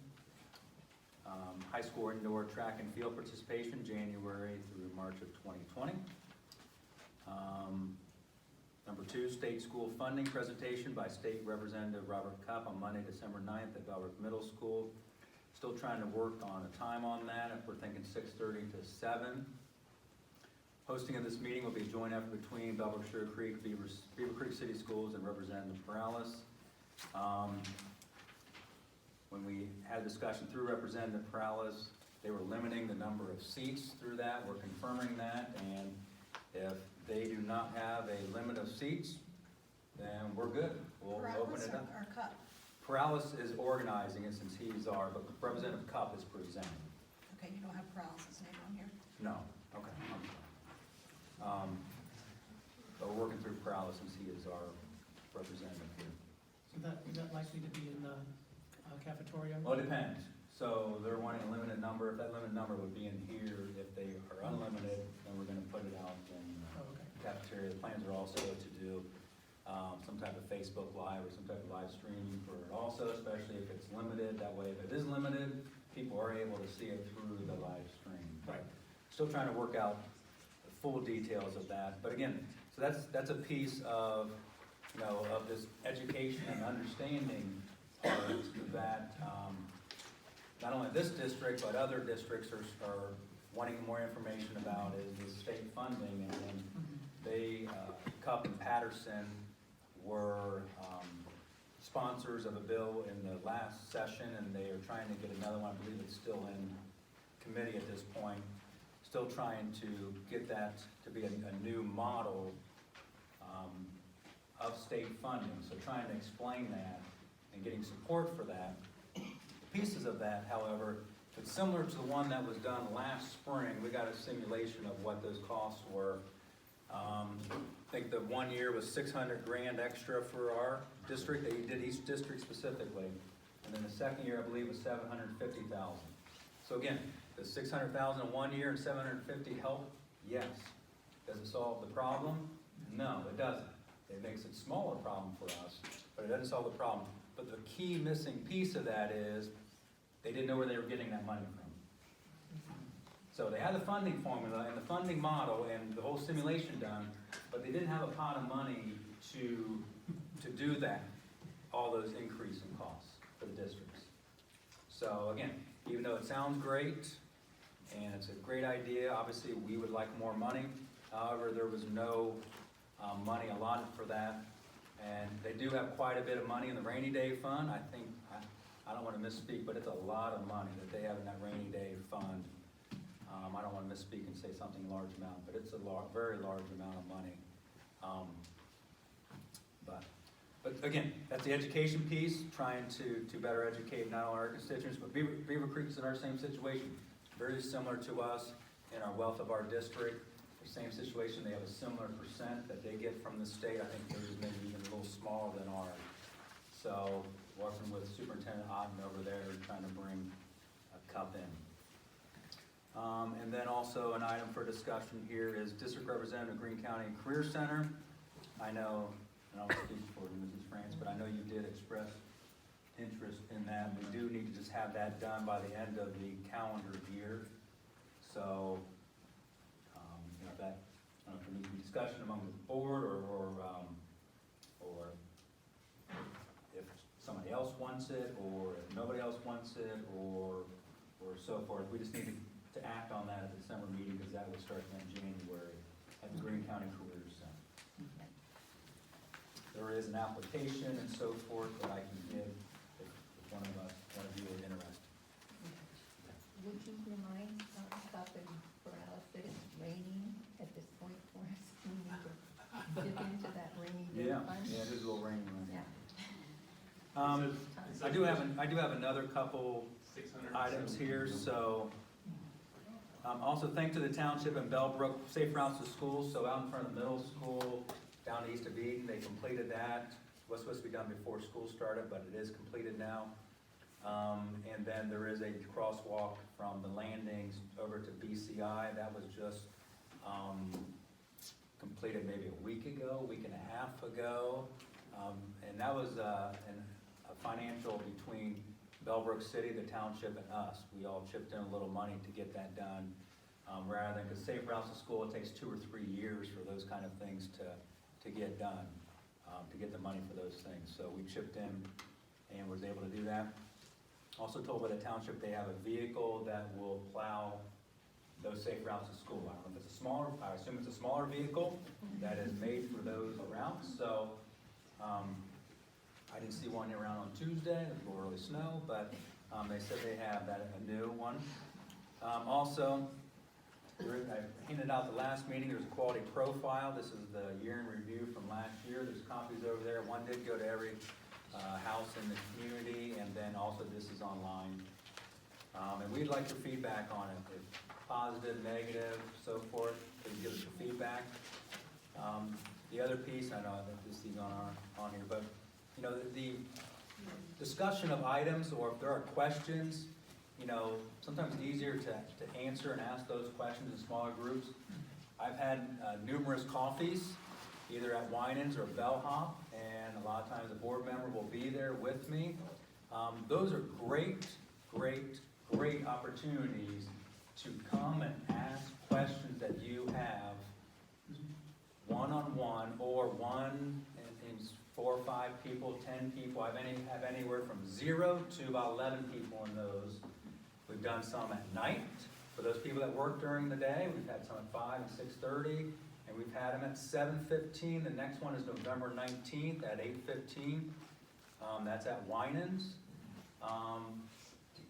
High school indoor track and field participation, January through March of 2020. Number 2, state school funding presentation by State Representative Robert Cupp on Monday, December 9th at Bellbrook Middle School. Still trying to work on a time on that. If we're thinking 6:30 to 7. Hosting of this meeting will be a joint effort between Bellbrook Sugarcreek, Beaver Creek City Schools, and Representative Perales. When we had a discussion through Representative Perales, they were limiting the number of seats through that. We're confirming that, and if they do not have a limit of seats, then we're good. We'll open it up. Or Cup? Perales is organizing it since he's but Representative Cupp is presenting. Okay, you don't have Paralysis name on here? No, okay, I'm sorry. But we're working through Perales since he is our representative here. So is that likely to be in the cafeteria? Well, it depends. So they're wanting a limited number. If that limited number would be in here, if they are unlimited, then we're gonna put it out in Oh, okay. the cafeteria. The plans are also to do some type of Facebook Live or some type of live streaming for it also, especially if it's limited. That way, if it is limited, people are able to see it through the live stream. Right. Still trying to work out the full details of that. But again, so that's a piece of, of this education and understanding part that not only this district, but other districts are wanting more information about is the state funding. And they, Cupp and Patterson were sponsors of a bill in the last session, and they are trying to get another one. I believe it's still in committee at this point. Still trying to get that to be a new model of state funding. So trying to explain that and getting support for that. The pieces of that, however, it's similar to the one that was done last spring. We got a simulation of what those costs were. I think the 1 year was $600,000 extra for our district. They did each district specifically. and then the second year, I believe, was $750,000. So again, does $600,000 in 1 year and $750 help? Yes. Does it solve the problem? No, it doesn't. It makes it a smaller problem for us, but it doesn't solve the problem. But the key missing piece of that is they didn't know where they were getting that money from. So they had the funding formula and the funding model and the whole simulation done, but they didn't have a pot of money to do that, all those increase in costs for the districts. So again, even though it sounds great and it's a great idea, obviously we would like more money. However, there was no money allotted for that. And they do have quite a bit of money in the rainy day fund. I think, I don't want to misspeak, but it's a lot of money that they have in that rainy day fund. I don't want to misspeak and say something large amount, but it's a very large amount of money. But again, that's the education piece, trying to better educate not only our constituents, but Beaver Creek's in our same situation. Very similar to us in our wealth of our district. The same situation, they have a similar percent that they get from the state. I think theirs is maybe even a little smaller than ours. So working with Superintendent Otten over there, trying to bring a cup in. And then also an item for discussion here is District Representative Greene County Career Center. I know, and I'll speak for Mrs. France, but I know you did express interest in that. We do need to just have that done by the end of the calendar year. So, you know, that, I don't know if there needs to be discussion among the board or if somebody else wants it, or if nobody else wants it, or so forth. We just need to act on that at the December meeting, because that will start in January at the Greene County Career Center. There is an application and so forth that I can give if one of you are interested. Would you remind Scott and Corrales that it's raining at this point for us? We need to dip into that rainy day fund. Yeah, it is a little rainy right Yeah. now. I do have another couple items here, so. Also, thanks to the township and Bellbrook Safe Routes to School. So out in front of the middle school, down east of Eden, they completed that. It was supposed to be done before school started, but it is completed now. And then there is a crosswalk from the landings over to BCI. That was just completed maybe a week and a half ago. And that was a financial between Bellbrook City, the township, and us. We all chipped in a little money to get that done. Rather than, because Safe Routes to School, it takes 2 or 3 years for those kind of things to get done, to get the money for those things. So we chipped in and was able to do that. Also told by the township they have a vehicle that will plow those Safe Routes to School. I don't know if it's a smaller, I assume it's a smaller vehicle that is made for those routes. So I didn't see one around on Tuesday, it was a little early snow, but they said they have that, a new one. Also, I handed out the last meeting, there's a quality profile. This is the year in review from last year. There's copies over there. One did go to every house in the community, and then also this is online. And we'd like your feedback on it, if positive, negative, so forth. Please give us your feedback. The other piece, I know that this is on here, but you know, the discussion of items, or if there are questions, you know, sometimes it's easier to answer and ask those questions in smaller groups. I've had numerous coffees, either at Winans or Bellhop, and a lot of times the board member will be there with me. Those are great opportunities to come and ask questions that you have one-on-one, or one in 4 or 5 people, 10 people. I have anywhere from 0 to about 11 people in those. We've done some at night for those people that work during the day. We've had some at 5 and 6:30, and we've had them at 7:15. The next one is November 19th at 8:15. That's at Winans.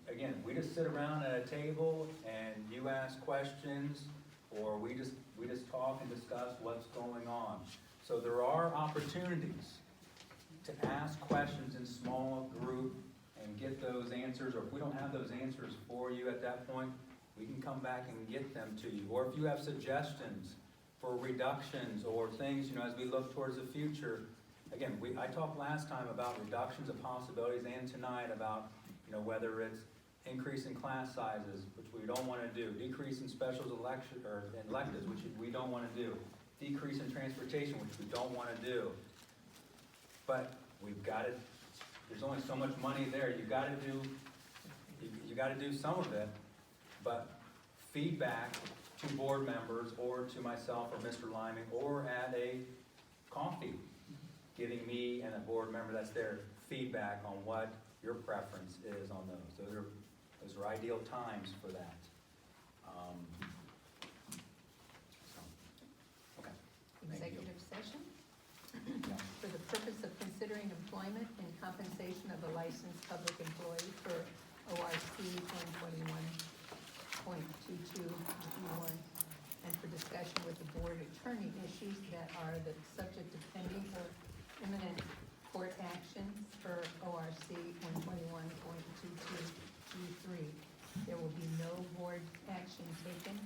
Again, we just sit around at a table and you ask questions, or we just talk and discuss what's going on. So there are opportunities to ask questions in small group and get those answers, or if we don't have those answers for you at that point, we can come back and get them to you. Or if you have suggestions for reductions or things, you know, as we look towards the future, again, I talked last time about reductions of possibilities and tonight about, whether it's increase in class sizes, which we don't want to do, decrease in specials election, or electives, which we don't want to do, decrease in transportation, which we don't want to do. But we've got to, there's only so much money there, you got to do some of it, but feedback to board members or to myself or Mr. Liming or at a coffee, giving me and a board member that's there feedback on what your preference is on those. Those are ideal times for that. Okay. Thank you. Executive session? Yeah. For the purpose of considering employment and compensation of a licensed public employee for ORC 121.22G1, and for discussion with the board attorney issues that are the subject of pending or imminent court actions for ORC 121.22G3. There will be no board action taken,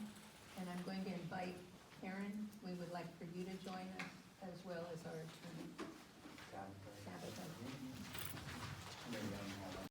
and I'm going to invite Karen. We would like for you to join us, as well as our attorney, Tabitha. Maybe I'm